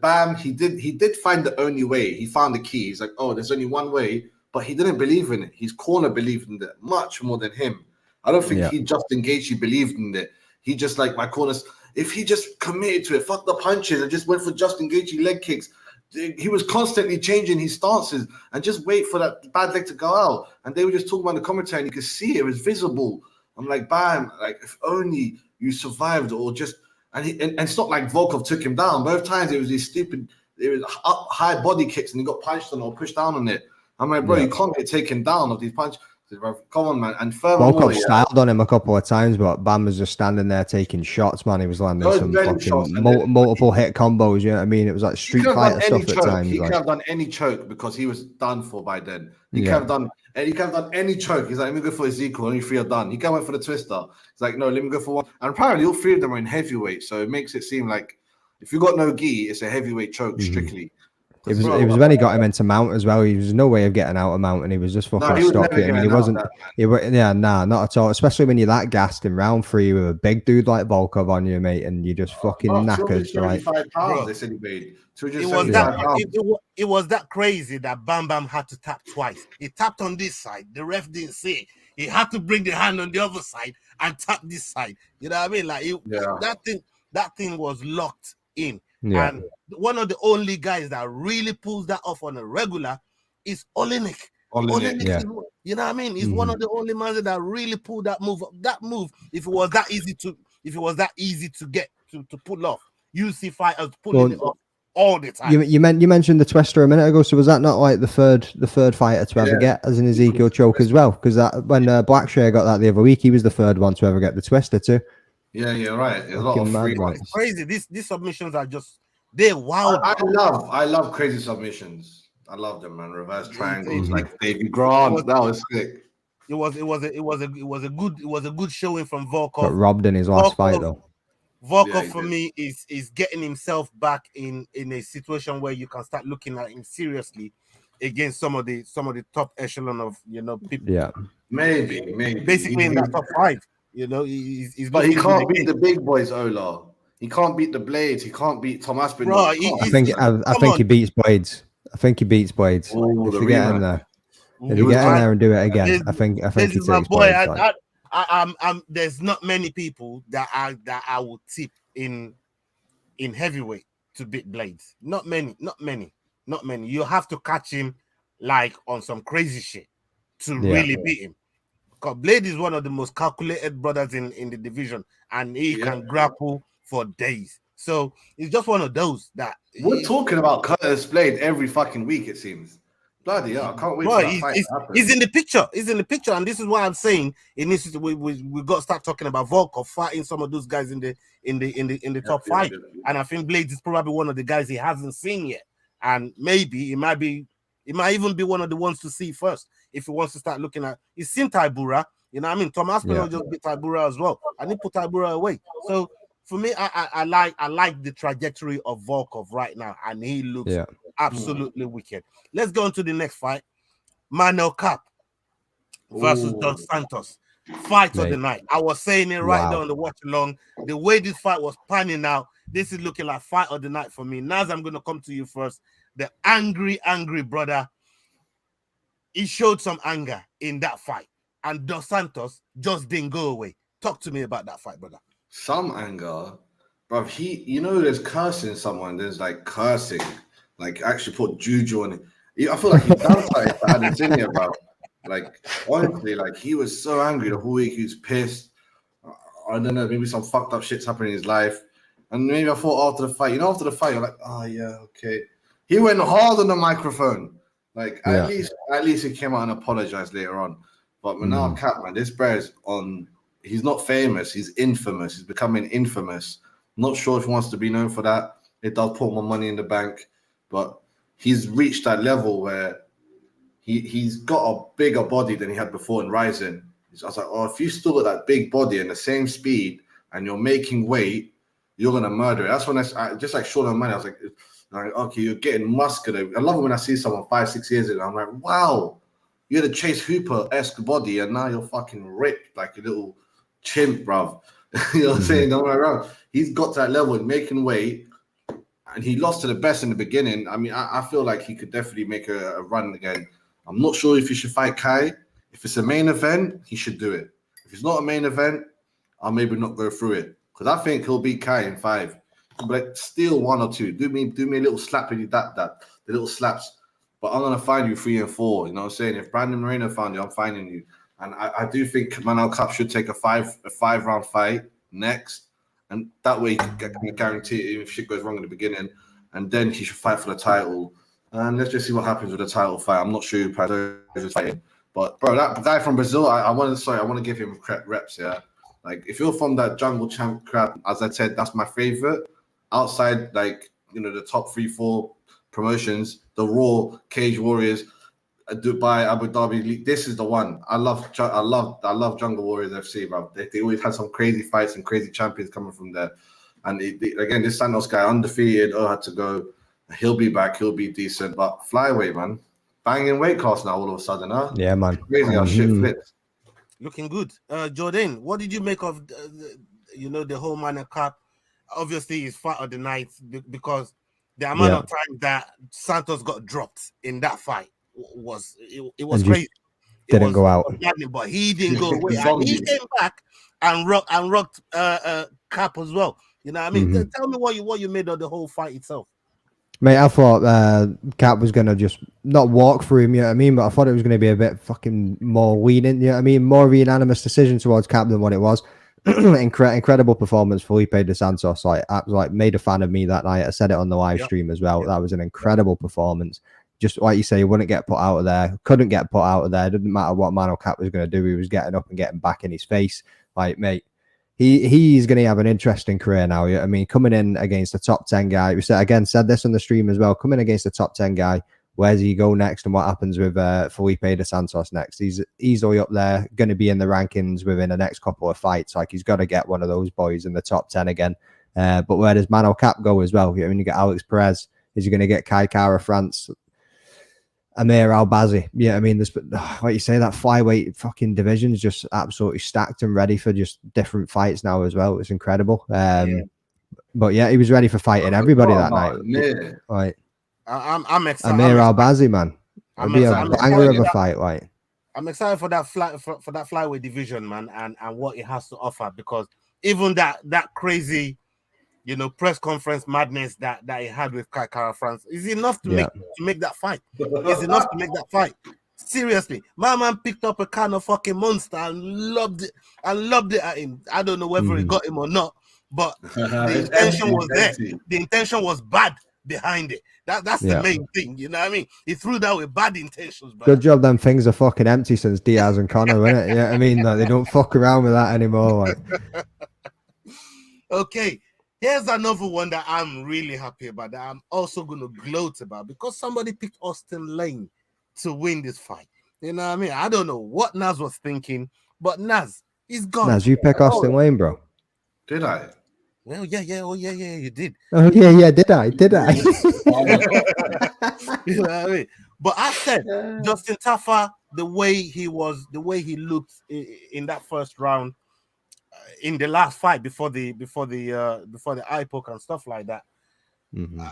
Bam, he did find the only way. He found the key. He's like, oh, there's only one way. But he didn't believe in it. His corner believed in it much more than him. I don't think he just engaged. He believed in it. He just like my corners. If he just committed to it, fuck the punches and just went for just engaging leg kicks. He was constantly changing his stances and just wait for that bad leg to go out. And they were just talking about the commentary and you could see it was visible. I'm like, bam, like if only you survived or just and it's not like Volkov took him down. Both times it was these stupid, it was up high body kicks and he got punched on or pushed down on it. I'm like, bro, you can't get taken down of these punches. Come on, man. And furthermore, Volkov styled on him a couple of times, but Bam was just standing there taking shots, man. He was landing some fucking multiple hit combos. You know what I mean? It was like Street Fighter stuff at times. He could have done any choke because he was done for by then. He could have done any choke. He's like, let me go for Ezekiel. Only 3 are done. He went for the twister. He's like, no, let me go for one. And apparently all 3 of them are in heavyweight, so it makes it seem like if you got no gi, it's a heavyweight choke strictly. It was when he got him into mount as well. He was no way of getting out of mount, and he was just fucking stuck. I mean, he wasn't. Not at all. Especially when you're that gassed in round 3 with a big dude like Volkov on you, mate, and you just fucking knackered. Like, pounds, they said he weighed. It was that crazy that Bam Bam had to tap twice. He tapped on this side. The ref didn't see it. He had to bring the hand on the other side and tap this side. You know what I mean? Like that thing was locked in. Yeah. And one of the only guys that really pulls that off on a regular is Olenek. Yeah. You know what I mean? He's one of the only men that really pulled that move. That move, if it was that easy to get to pull off, you see fighters pulling it off all the time. You mentioned the twister a minute ago. So was that not like the third fighter to ever get as an Ezekiel choke as well? Because that when Blackshear got that the other week, he was the third one to ever get the twister too. Yeah, you're right. There's a lot of free ones. It's crazy. These submissions are just they're wild. I love crazy submissions. I love them, man. Reverse triangles like Davy Grant. That was sick. It was a good showing from Volkov. Got robbed in his last fight though. Volkov for me is getting himself back in a situation where you can start looking at him seriously against some of the top echelon of people. Yeah, maybe basically in that top 5. He's but he can't beat the big boys, Ola. He can't beat the Blades. He can't beat Tom Aspinall. Bro, I think he beats Blades. I think he beats Blades. If you get in there, if you get in there and do it again, I think he takes my boy. There's not many people that I would tip in heavyweight to beat Blades. Not many. You have to catch him like on some crazy shit to really beat him. Because Blade is one of the most calculated brothers in the division, and he can grapple for days. So it's just one of those that we're talking about Curtis Blade every fucking week, it seems. Bloody hell, I can't wait for that fight to happen. He's in the picture. He's in the picture, and this is why I'm saying we got to start talking about Volkov fighting some of those guys in the top 5. And I think Blades is probably one of the guys he hasn't seen yet, and maybe it might even be one of the ones to see first if he wants to start looking at. He's seen Tybura, you know what I mean? Tom Aspinall just beat Tybura as well, and he put Tybura away. So for me, I like the trajectory of Volkov right now, and he looks absolutely wicked. Let's go on to the next fight. Manel Kape versus Dos Santos. Fight of the night. I was saying it right there on the watch along. The way this fight was panning out, this is looking like fight of the night for me. Naz, I'm going to come to you first. The angry brother, he showed some anger in that fight, and Dos Santos just didn't go away. Talk to me about that fight, brother. Some anger, bro. There's cursing someone. There's like cursing, like actually put juju on it. I feel like he done something for Adesanya, bro. Like honestly, like he was so angry the whole week. He was pissed. I don't know. Maybe some fucked up shit's happening in his life, and maybe I thought after the fight. After the fight, you're like, oh yeah, okay. He went hard on the microphone. Like at least he came out and apologized later on. But Manel Kape, man, this bear's on. He's not famous. He's infamous. He's becoming infamous. Not sure if he wants to be known for that. It does put more money in the bank, but he's reached that level where he's got a bigger body than he had before in Rising. I was like, oh, if you still got that big body and the same speed and you're making weight, you're gonna murder it. That's when I just like Sean O'Malley. I was like, okay, you're getting muscular. I love it when I see someone 5-6 years ago. I'm like, wow, you had a Chase Hooper-esque body and now you're fucking ripped like a little chimp, bruv. You know what I'm saying? Don't worry around. He's got to that level in making weight, and he lost to the best in the beginning. I mean, I feel like he could definitely make a run again. I'm not sure if he should fight Kai. If it's a main event, he should do it. If it's not a main event, I'll maybe not go through it, because I think he'll beat Kai in 5. But steal 1 or 2. Do me a little slap with the little slaps. But I'm gonna find you 3 and 4. You know what I'm saying? If Brandon Moreno found you, I'm finding you. And I do think Manel Kape should take a 5-round fight next, and that way he can guarantee if shit goes wrong in the beginning, and then he should fight for the title. And let's just see what happens with the title fight. I'm not sure who Prazo is fighting, but bro, that guy from Brazil, I want to give him reps. Yeah, like if you're from that jungle champ crap, as I said, that's my favorite. Outside, like the top 3-4 promotions, the Raw, Cage Warriors, Dubai, Abu Dhabi, this is the one. I love Jungle Warriors FC, bro. They always had some crazy fights and crazy champions coming from there. And again, this Santos guy undefeated, had to go. He'll be back. He'll be decent. But flyweight, man, banging weight class now all of a sudden, huh? Yeah, man. Crazy how shit flips. Looking good. Jordan, what did you make of the whole Manor Cup? Obviously, it's fight of the night because the amount of time that Santos got dropped in that fight was crazy. Didn't go out, but he didn't go away. And he came back and rocked Cap as well. You know what I mean? Tell me what you made of the whole fight itself. Mate, I thought Cap was going to just not walk through him, you know what I mean? But I thought it was going to be a bit fucking more lenient, you know what I mean? More of a unanimous decision towards Cap than what it was. Incredible performance, Felipe Dos Santos. I was made a fan of me that night. I said it on the live stream as well. That was an incredible performance. Just like you say, he wouldn't get put out of there. Couldn't get put out of there. Didn't matter what Manor Cap was going to do. He was getting up and getting back in his face. Like, mate, he's going to have an interesting career now. I mean, coming in against the top 10 guy. We said this on the stream as well. Coming against the top 10 guy. Where does he go next, and what happens with Felipe Dos Santos next? He's easily up there, going to be in the rankings within the next couple of fights. Like, he's got to get one of those boys in the top 10 again. But where does Manor Cap go as well? I mean, you get Alex Perez. Is he going to get Kai Kara France? Amir Albazi. Yeah, I mean, like you say, that flyweight fucking division is just absolutely stacked and ready for just different fights now as well. It's incredible. But yeah, he was ready for fighting everybody that night. Yeah. Like, I'm excited. Amir Albazi, man. It'd be a banger of a fight. Like, I'm excited for that flyweight division, man, and what it has to offer, because even that crazy, press conference madness that he had with Kai Kara France is enough to make that fight. It's enough to make that fight. Seriously, my man picked up a can of fucking Monster and loved it at him. I don't know whether it got him or not, but the intention was there. The intention was bad behind it. That's the main thing. You know what I mean? He threw that with bad intentions. Bro. Good job. Them things are fucking empty since Diaz and Conor, isn't it? Yeah, I mean, they don't fuck around with that anymore. Like. Okay. Here's another one that I'm really happy about, that I'm also going to gloat about, because somebody picked Austin Lane to win this fight. You know what I mean? I don't know what Naz was thinking, but Naz, he's gone. Naz, you pick Austin Lane, bro. Did I? Well, yeah, you did. Oh, yeah, did I? You know what I mean? But I said, Justin Tafa, the way he looked in that first round, in the last fight before the eye poke and stuff like that,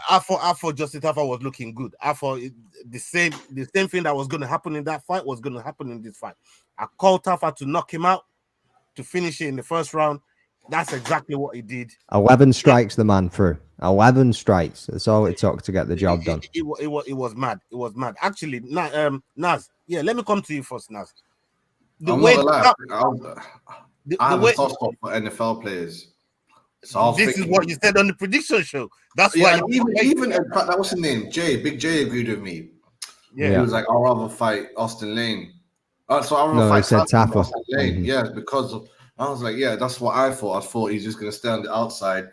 I thought Justin Tafa was looking good. I thought the same thing that was going to happen in that fight was going to happen in this fight. I called Tafa to knock him out, to finish it in the first round. That's exactly what he did. 11 strikes the man through. 11 strikes. That's all it took to get the job done. It was mad. It was mad. Actually, Naz, let me come to you first, Naz. I have a soft spot for NFL players. So this is what you said on the prediction show. That's why. Why. Even in fact, that was his name. Big J agreed with me. Yeah, he was like, "I'd rather fight Austin Lane." So I rather fight Tafa. Lane. Yeah, because of. I was like, yeah, that's what I thought. I thought he's just going to stay on the outside.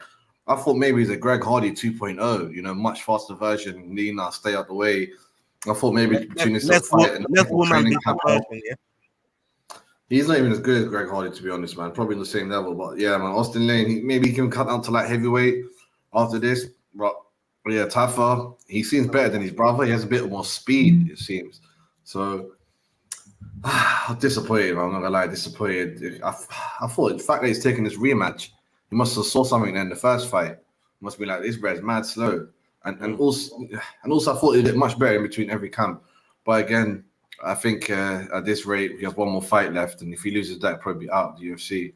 I thought maybe he's a Greg Hardy 2.0, much faster version, leaner, stay out the way. I thought maybe between this fight and training camp. He's not even as good as Greg Hardy, to be honest, man. Probably on the same level. But yeah, man, Austin Lane, maybe he can cut down to like heavyweight after this. But yeah, Tafa, he seems better than his brother. He has a bit more speed, it seems. So I'm disappointed, man. I'm not gonna lie, disappointed. I thought the fact that he's taking this rematch, he must have saw something in the first fight. He must be like, this bread's mad slow. And also I thought he did much better in between every camp. But again, I think at this rate, he has one more fight left, and if he loses that, he'll probably be out of the UFC.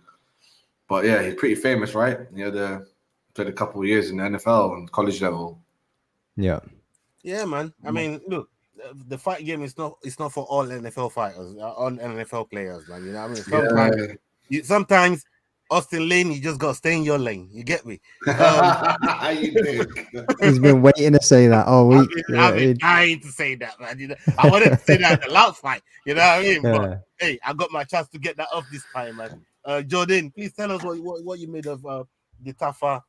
But yeah, he's pretty famous, right? He had played a couple of years in the NFL and college level. Yeah. Yeah, man. I mean, look, the fight game is not for all NFL fighters, all NFL players, man. You know what I mean? Sometimes Austin Lane, you just gotta stay in your lane. You get me? He's been waiting to say that all week. I've been dying to say that, man. I wanted to say that in the last fight. You know what I mean? Yeah. But hey, I got my chance to get that off this time, man. Jordan, please tell us what you made of the Tafa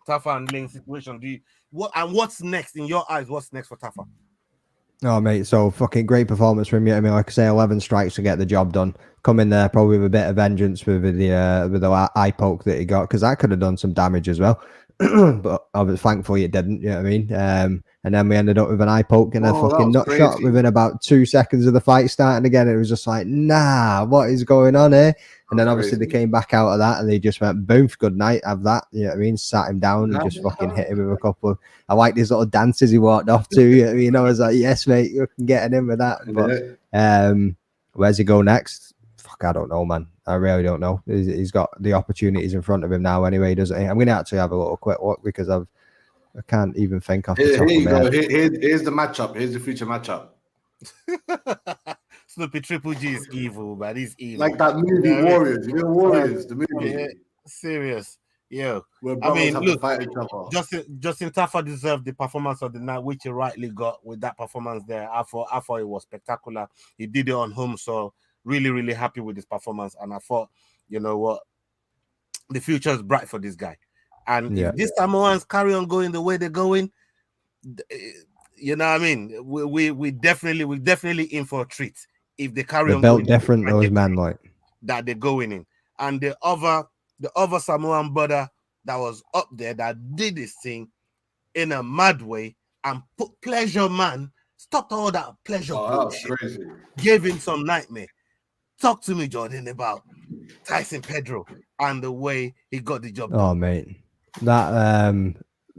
and Lane situation. What's next in your eyes? What's next for Tafa? Oh, mate, so fucking great performance from you. I mean, like I say, 11 strikes to get the job done. Come in there probably with a bit of vengeance with the eye poke that he got, because that could have done some damage as well. but I was thankfully it didn't. You know what I mean? And then we ended up with an eye poke and a fucking nut shot within about 2 seconds of the fight starting again. It was just like, nah, what is going on here? And then obviously they came back out of that and they just went, boom, good night, have that. You know what I mean? Sat him down and just fucking hit him with a couple of, I like these little dances he walked off to. You know what I mean? I was like, yes, mate, you can get in with that. But where's he go next? Fuck, I don't know, man. I really don't know. He's got the opportunities in front of him now anyway, doesn't he? I'm going to actually have a little quick look because I can't even think off the top of my head. Here's the matchup. Here's the future matchup. Snoopy Triple G is evil, man. He's evil. Like that movie Warriors. You know Warriors, the movie. Yeah, serious. Yeah. I mean, look, Justin Taffa deserved the performance of the night, which he rightly got with that performance there. I thought it was spectacular. He did it on home, so really, really happy with his performance. And I thought, you know what, the future is bright for this guy. And if these Samoans carry on going the way they're going, you know what I mean? We definitely in for a treat if they carry on. Built different, those men, like that they're going in. And the other Samoan brother that was up there that did this thing in a mad way and put Pleasure Man, stopped all that pleasure bullshit. Crazy. Gave him some nightmare. Talk to me, Jordan, about Tyson Pedro and the way he got the job done. Oh, mate.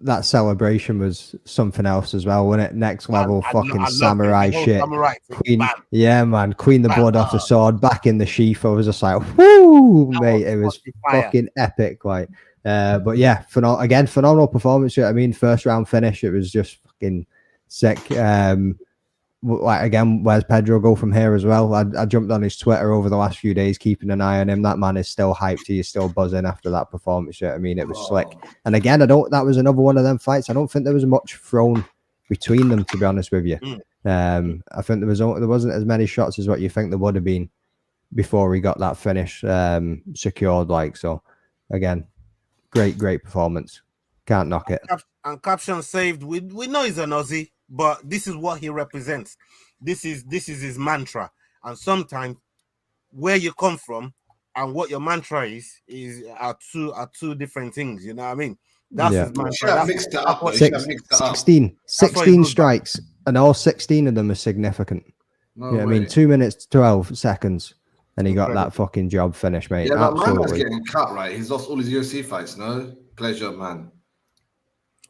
That celebration was something else as well, wasn't it? Next level fucking samurai shit. Queen, yeah, man. Queen the blood off the sword, back in the sheath. I was just like, whoo, mate. It was fucking epic. Like, but yeah, phenomenal performance. I mean, first round finish, it was just fucking sick. Like again, where's Pedro go from here as well? I jumped on his Twitter over the last few days, keeping an eye on him. That man is still hyped. He is still buzzing after that performance. I mean, it was slick. And again, that was another one of them fights. I don't think there was much thrown between them, to be honest with you. I think there wasn't as many shots as what you think there would have been before he got that finish secured. Like, so again, great performance. Can't knock it. And caption saved. We know he's an Aussie, but this is what he represents. This is his mantra. And sometimes where you come from and what your mantra are two different things. You know what I mean? That's his mantra. Mixed it up. 16 strikes, and all 16 of them are significant. I mean, 2 minutes 12 seconds, and he got that fucking job finished, mate. Yeah, absolutely. That man was getting cut, right? He's lost all his UFC fights, no? Pleasure, man.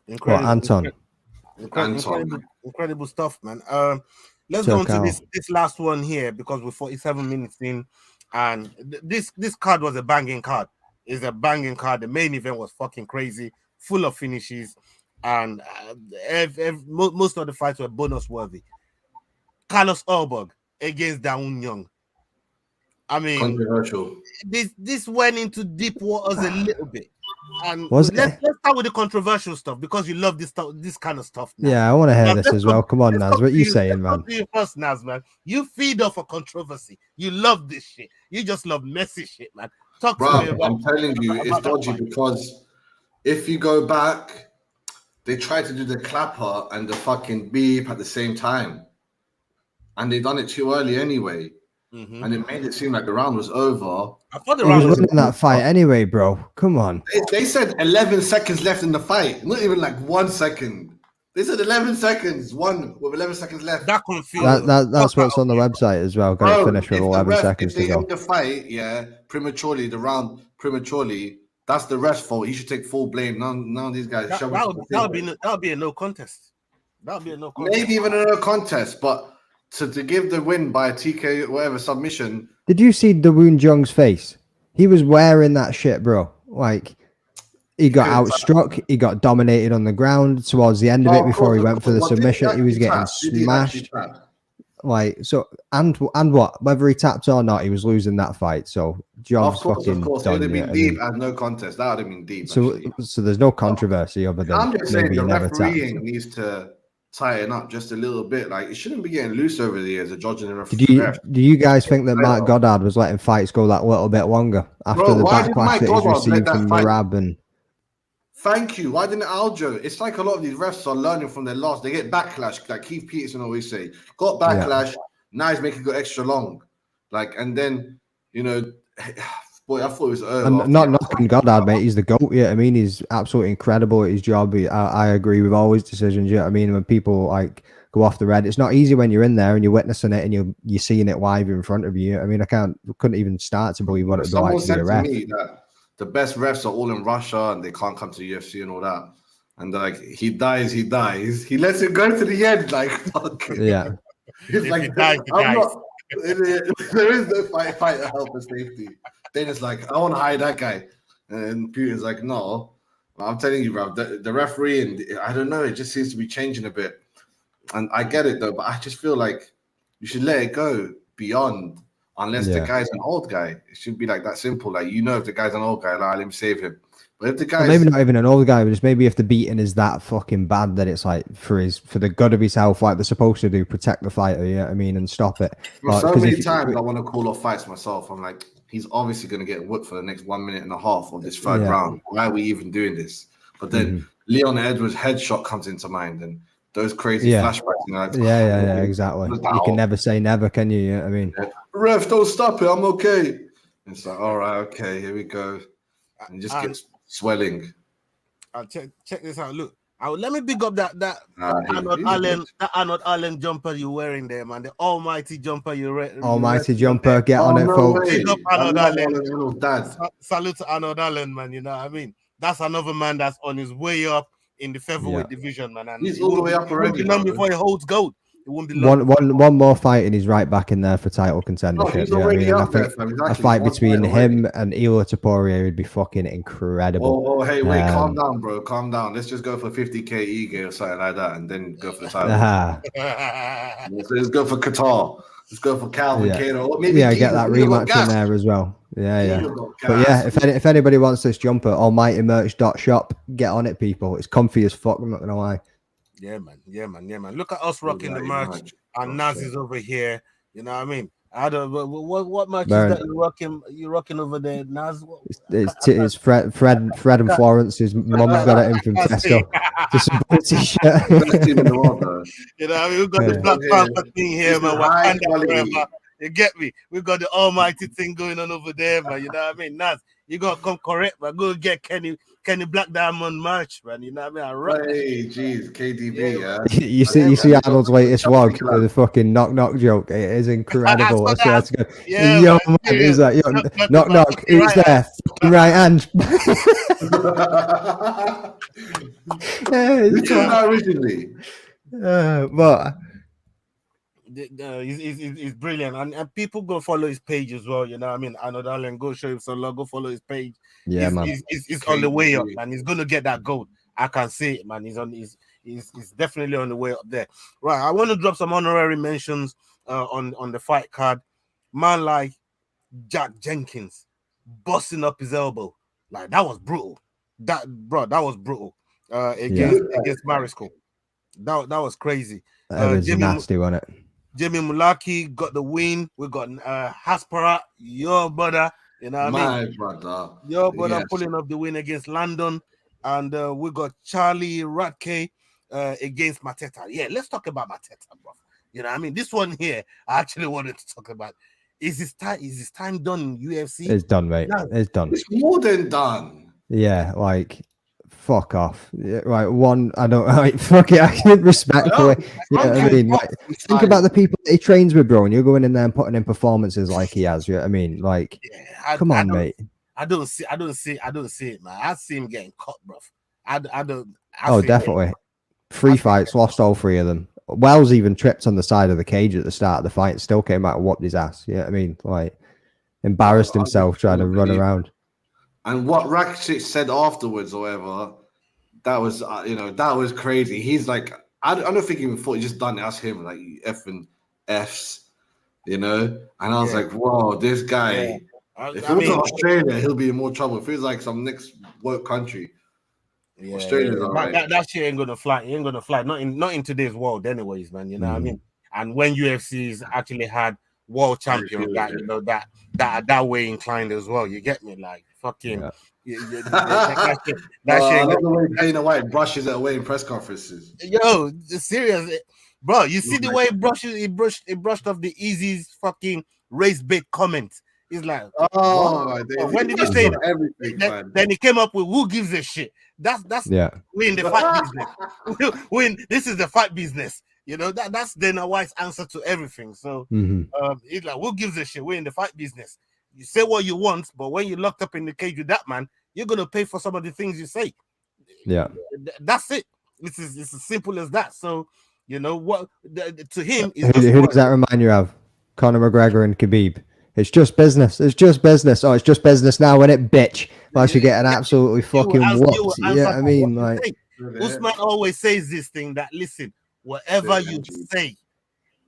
Incredible. Well, Anton. Incredible stuff, man. Let's go on to this last one here because we're 47 minutes in, and this card was a banging card. It's a banging card. The main event was fucking crazy, full of finishes, and most of the fights were bonus worthy. Carlos Ulberg against Dawoon Young. I mean, controversial. This went into deep waters a little bit. And let's start with the controversial stuff because you love this kind of stuff. Now. Yeah, I want to hear this as well. Come on, Naz. What you saying, man? You first, Naz, man. You feed off a controversy. You love this shit. You just love messy shit, man. Talk to me about. I'm telling you, it's dodgy because if you go back, they tried to do the clapper and the fucking beep at the same time, and they done it too early anyway. And it made it seem like the round was over. I thought the round was winning that fight anyway, bro. Come on. They said 11 seconds left in the fight. Not even like 1 second. They said 11 seconds. One with 11 seconds left. That confused. That's what's on the website as well. Got to finish with 11 seconds to go. End the fight, prematurely, the round prematurely. That's the ref's fault. He should take full blame. None of these guys. That would be a no contest. That would be a no contest. Maybe even a no contest, but. To give the win by a TK whatever submission. Did you see Dawoon Young's face? He was wearing that shit, bro. Like he got outstruck, he got dominated on the ground towards the end of it before he went for the submission. He was getting smashed. Like so, and what? Whether he tapped or not, he was losing that fight. So John's fucking of course, done. It would have been deep as no contest. That would have been deep. So there's no controversy other than I'm just saying maybe the he never tapped. refereeing needs to tighten up just a little bit. Like it shouldn't be getting loose over the years. The judging and referee. Do you guys think that Mark Goddard was letting fights go that little bit longer after the backlash that he's received from Merab? And thank you. Why didn't Aljo? It's like a lot of these refs are learning from their loss. They get backlash, like Keith Peterson always say. Got backlash. Now he's making it go extra long. Like and then Boy, I thought it was early. And not knocking Goddard, mate. He's the GOAT. Yeah, I mean, he's absolutely incredible at his job. I agree with all his decisions. Yeah, I mean, when people like go off the red, it's not easy when you're in there and you're witnessing it and you're seeing it live in front of you. I mean, couldn't even start to believe what it'd be like to be a ref. Me that the best refs are all in Russia and they can't come to UFC and all that. And like he dies. He lets it go to the end. Like fuck. Yeah. He's like, he dies, there is no fight to help and safety. Then it's like, I want to hire that guy. And Putin's like, no. I'm telling you, bro, the referee, and I don't know, it just seems to be changing a bit. And I get it, though, but I just feel like you should let it go beyond, unless the guy's an old guy. It should be like that simple. Like, if the guy's an old guy, like, let me save him. But if the guy's... maybe not even an old guy, but just maybe if the beating is that fucking bad that it's like for the good of his health, like they're supposed to do, protect the fighter, you know what I mean, and stop it. So many times I want to call off fights myself. I'm like, he's obviously going to get whooped for the next 1.5 minutes of this third round. Why are we even doing this? But then Leon Edwards' headshot comes into mind, and those crazy flashbacks. Like, exactly. You can never say never, can you? Yeah, I mean, ref, don't stop it. I'm okay. And it's like, all right, okay, here we go. And it just gets swelling. Check this out. Look, let me big up that Arnold Allen jumper you're wearing there, man. The almighty jumper you're wearing. Almighty jumper, get on it, folks. Big up Arnold Allen. Salute to Arnold Allen, man. You know what I mean? That's another man that's on his way up in the featherweight division, man. And he's all the way up already. Before he holds gold. It won't be one more fight and he's right back in there for title contendership. A fight between him and Ilia Topuria would be fucking incredible. Oh, hey, wait, calm down, bro. Calm down. Let's just go for 50k Ige or something like that, and then go for the title. Let's go for Qatar. Let's go for Calvin Cato. Get that rematch in there as well. But if anybody wants this jumper, almightymerch.shop, get on it, people. It's comfy as fuck, I'm not gonna lie. Yeah, man. Look at us rocking the merch, and Naz is over here. You know what I mean? I don't. What merch is that you're rocking over there, Naz? It's Fred and Florence. His mum's got it in from Tesco. Just a t-shirt. You know what I mean? We've got the Black Panther thing here, man. You get me? We've got the almighty thing going on over there, man. You know what I mean? Naz, you gotta come correct, man. Go get Kenny Black Diamond merch, man. You know what I mean? Hey, jeez, KDB, You see Arnold's latest vlog with the fucking knock joke. It is incredible. I swear to God. Yo, man, is that knock? Who's there? Right hand. Originally. But he's brilliant, and people go follow his page as well. You know what I mean? Arnold Allen, go show him some love. Go follow his page. Yeah, man. He's on the way up, and he's gonna get that gold. I can see it, man. He's definitely on the way up there. Right, I want to drop some honorary mentions on the fight card. Man like Jack Jenkins busting up his elbow, like that was brutal. That was brutal. Against Marisco. That was crazy. That was nasty, wasn't it? Jimmy Mulaki got the win. We got Hasparat, your brother. You know what I mean? Brother. Your brother pulling up the win against London. And we got Charlie Radke against Mateta. Yeah, let's talk about Mateta, bro. You know what I mean? This one here, I actually wanted to talk about. Is his time done in UFC? It's done, mate. No. It's done. It's more than done. Yeah, like... Fuck off. Yeah, right, I don't like fuck it. I can respectfully. I mean, like, think about the people that he trains with, bro, and you're going in there and putting in performances like he has. You know what I mean? Like, come on, mate. I don't see it, man. I see him getting cut, bro. Definitely. 3 fights, lost all 3 of them. Wells even tripped on the side of the cage at the start of the fight, still came out and whooped his ass. You know what I mean? Like, embarrassed himself trying to run around. And what Rakic said afterwards, or whatever, that was crazy. He's like, I don't think he even thought he just done it. That's him, like effing Fs, And I was like, whoa, this guy. Yeah. If he was in Australia, he'll be in more trouble. If he's like some next world country, Australia's all right. That shit ain't gonna fly. He ain't gonna fly. Not in today's world, anyways, man. You know what I mean? And when UFC's actually had world champion that way inclined as well, you get me? Like fucking that shit. The way Dana White brushes it away in press conferences. Yo, serious, bro. You see the way he brushed off the easiest fucking race bait comment. He's like, oh, when did you say that? Everything, then he came up with who gives a shit. That's we in the fight business. This is the fight business. You know, that's Dana White's answer to everything. So he's like, who gives a shit? We're in the fight business. You say what you want, but when you're locked up in the cage with that man, you're gonna pay for some of the things you say. Yeah, that's it. It's as simple as that. So you know what? To him, who does that remind you of? Conor McGregor and Khabib. It's just business. It's just business. Oh, it's just business now, isn't it, bitch? Unless you get an absolutely fucking whooped. Yeah, I mean, like Usman always says this thing that listen, whatever you say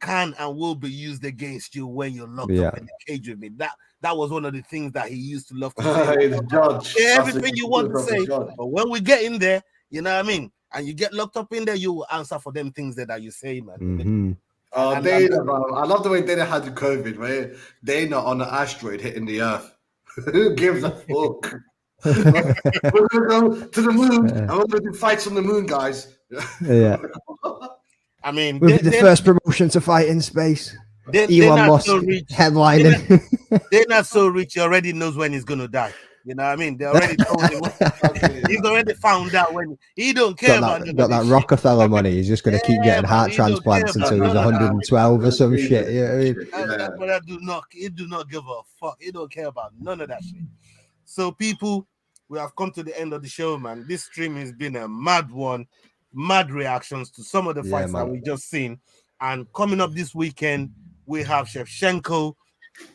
can and will be used against you when you're locked up in the cage with me. That was one of the things that he used to love to say. Judge. Everything you want to say, but when we get in there, you know what I mean, and you get locked up in there, you will answer for them things that you say, man. Dana, bro. I love the way Dana had the COVID, right? Dana on the asteroid hitting the Earth. Who gives a fuck? We're gonna go to the moon and we're gonna do fights on the moon, guys. Yeah. I mean, we'll be the first promotion to fight in space. Elon Musk headlining. They're not so rich. He already knows when he's gonna die. You know what I mean? They already told him. He's already found out when he don't care got that Rockefeller money. He's just going to keep getting heart transplants until he's 112 or some shit. Yeah, but he do not give a fuck. He don't care about none of that shit. So, people, we have come to the end of the show, man. This stream has been a mad one, mad reactions to some of the fights that we just seen. And coming up this weekend, we have Shevchenko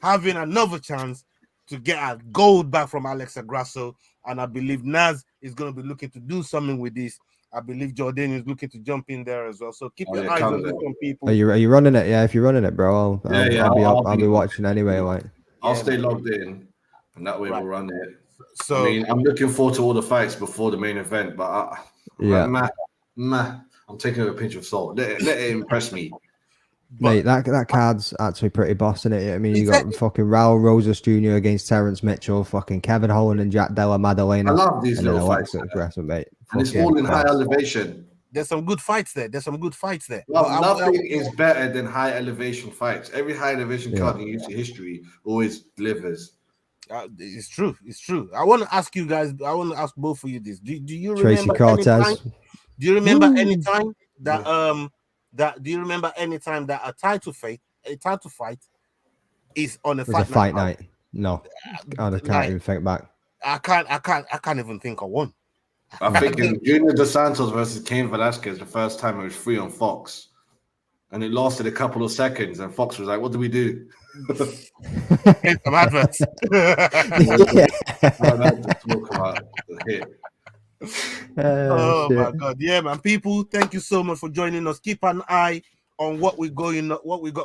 having another chance to get a gold back from Alexa Grasso, and I believe Naz is going to be looking to do something with this. I believe Jordan is looking to jump in there as well. So keep your eyes on some people. Are you running it? Yeah, if you're running it, bro, I'll be watching anyway. Like, I'll stay logged in, and that way we'll run it. So I mean, I'm looking forward to all the fights before the main event, but I'm taking a pinch of salt. Let it impress me. Mate, that card's actually pretty boss, isn't it? I mean, you got fucking Raul Rosas Jr. against Terrence Mitchell, fucking Kevin Holland and Jack Della Maddalena. I love these little fights. Mate. And it's all in high elevation. There's some good fights there. Well, nothing is better than high elevation fights. Every high elevation card in UFC history always delivers. It's true. I want to ask you guys. I want to ask both of you this. Do you remember Tracy Cortez? Do you remember any time that do you remember any time that a title fight is on a fight night? No, I can't even think back. I can't even think of one. I'm thinking Junior Dos Santos versus Cain Velasquez. The first time it was free on Fox, and it lasted a couple of seconds, and Fox was like, "What do we do?" Some adverts. Oh my god, yeah, man. People, thank you so much for joining us. Keep an eye on what we got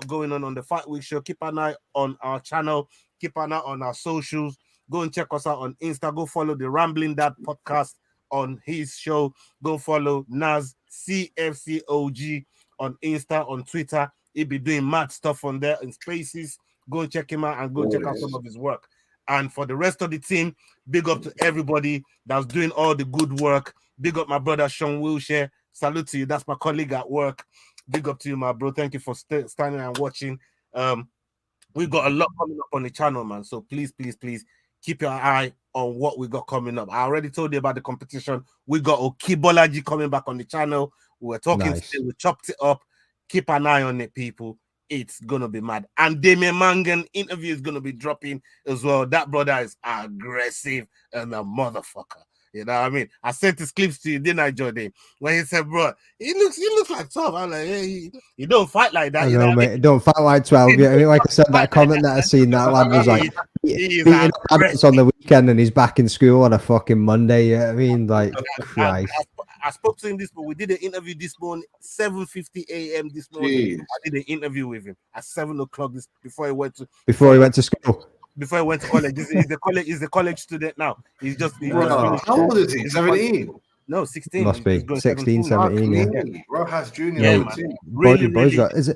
going on the Fight Week show. Keep an eye on our channel. Keep an eye on our socials. Go and check us out on Insta. Go follow the Rambling Dad podcast on his show. Go follow Naz CFCOG on Insta, on Twitter. He'll be doing mad stuff on there in Spaces. Go and check him out and go check out some of his work. And for the rest of the team, big up to everybody that's doing all the good work. Big up my brother Sean Wilshire. Salute to you. That's my colleague at work. Big up to you, my bro. Thank you for standing and watching. We've got a lot coming up on the channel, man. So please keep your eye on what we got coming up. I already told you about the competition. We got Okibolaji coming back on the channel. We were talking today. We chopped it up. Keep an eye on it, people. It's gonna be mad. And Damian Mangan interview is gonna be dropping as well. That brother is aggressive and a motherfucker. You know what I mean? I sent his clips to you, didn't I, Jordan? When he said, bro, he looks like tough. I'm like, hey, you don't fight like that. I know, mate. Don't fight like 12. Yeah, I mean, like I said, that comment that I seen, that lad was like beating up adults on the weekend and he's back in school on a fucking Monday. Yeah, I mean, like, Christ. I spoke to him this morning. We did an interview this morning, 7:50 a.m. this morning. Jeez. I did an interview with him at 7 o'clock before he went to school. Before he went to college. He's the college student now. He's just how old is he? 17? No, 16. Must be 16, 17. Yeah. Bro has junior. Yeah, Really. Is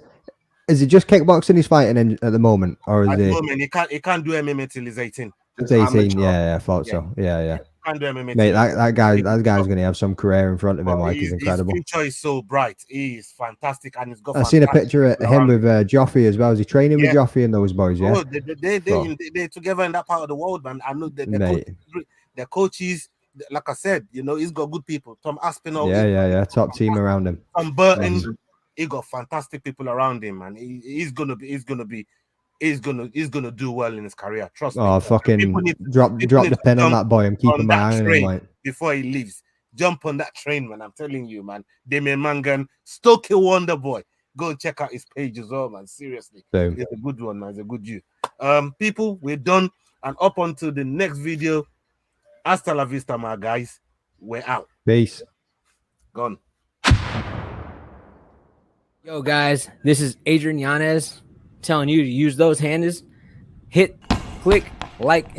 it just kickboxing he's fighting in at the moment, or is at the moment he can't do MMA till he's 18. It's 18. Yeah, I thought so. Yeah. can't do MMA. Mate, that guy's going to have some career in front of him. Like, he's incredible. His future is so bright. He is fantastic, and he's got. I've seen a picture of him with Joffrey as well. Is he training with Joffrey and those boys? Yeah, they're together in that part of the world, man. I know that their coaches. Like I said, you know, he's got good people. Tom Aspinall. Yeah. Top team around him. Tom Burton. He got fantastic people around him, man. He's gonna do well in his career. Trust me. Oh, fucking drop the pen on that boy. I'm keeping my eye on him. Like, before he leaves, jump on that train, man. I'm telling you, man. Damian Mangan, Stokey Wonder Boy. Go and check out his page as well, man. Seriously, it's a good one, man. It's a good you. People, we're done, and up onto the next video. Hasta la vista, my guys. We're out. Peace. Gone. Yo, guys, this is Adrian Yanez telling you to use those handles. Hit, click, like, and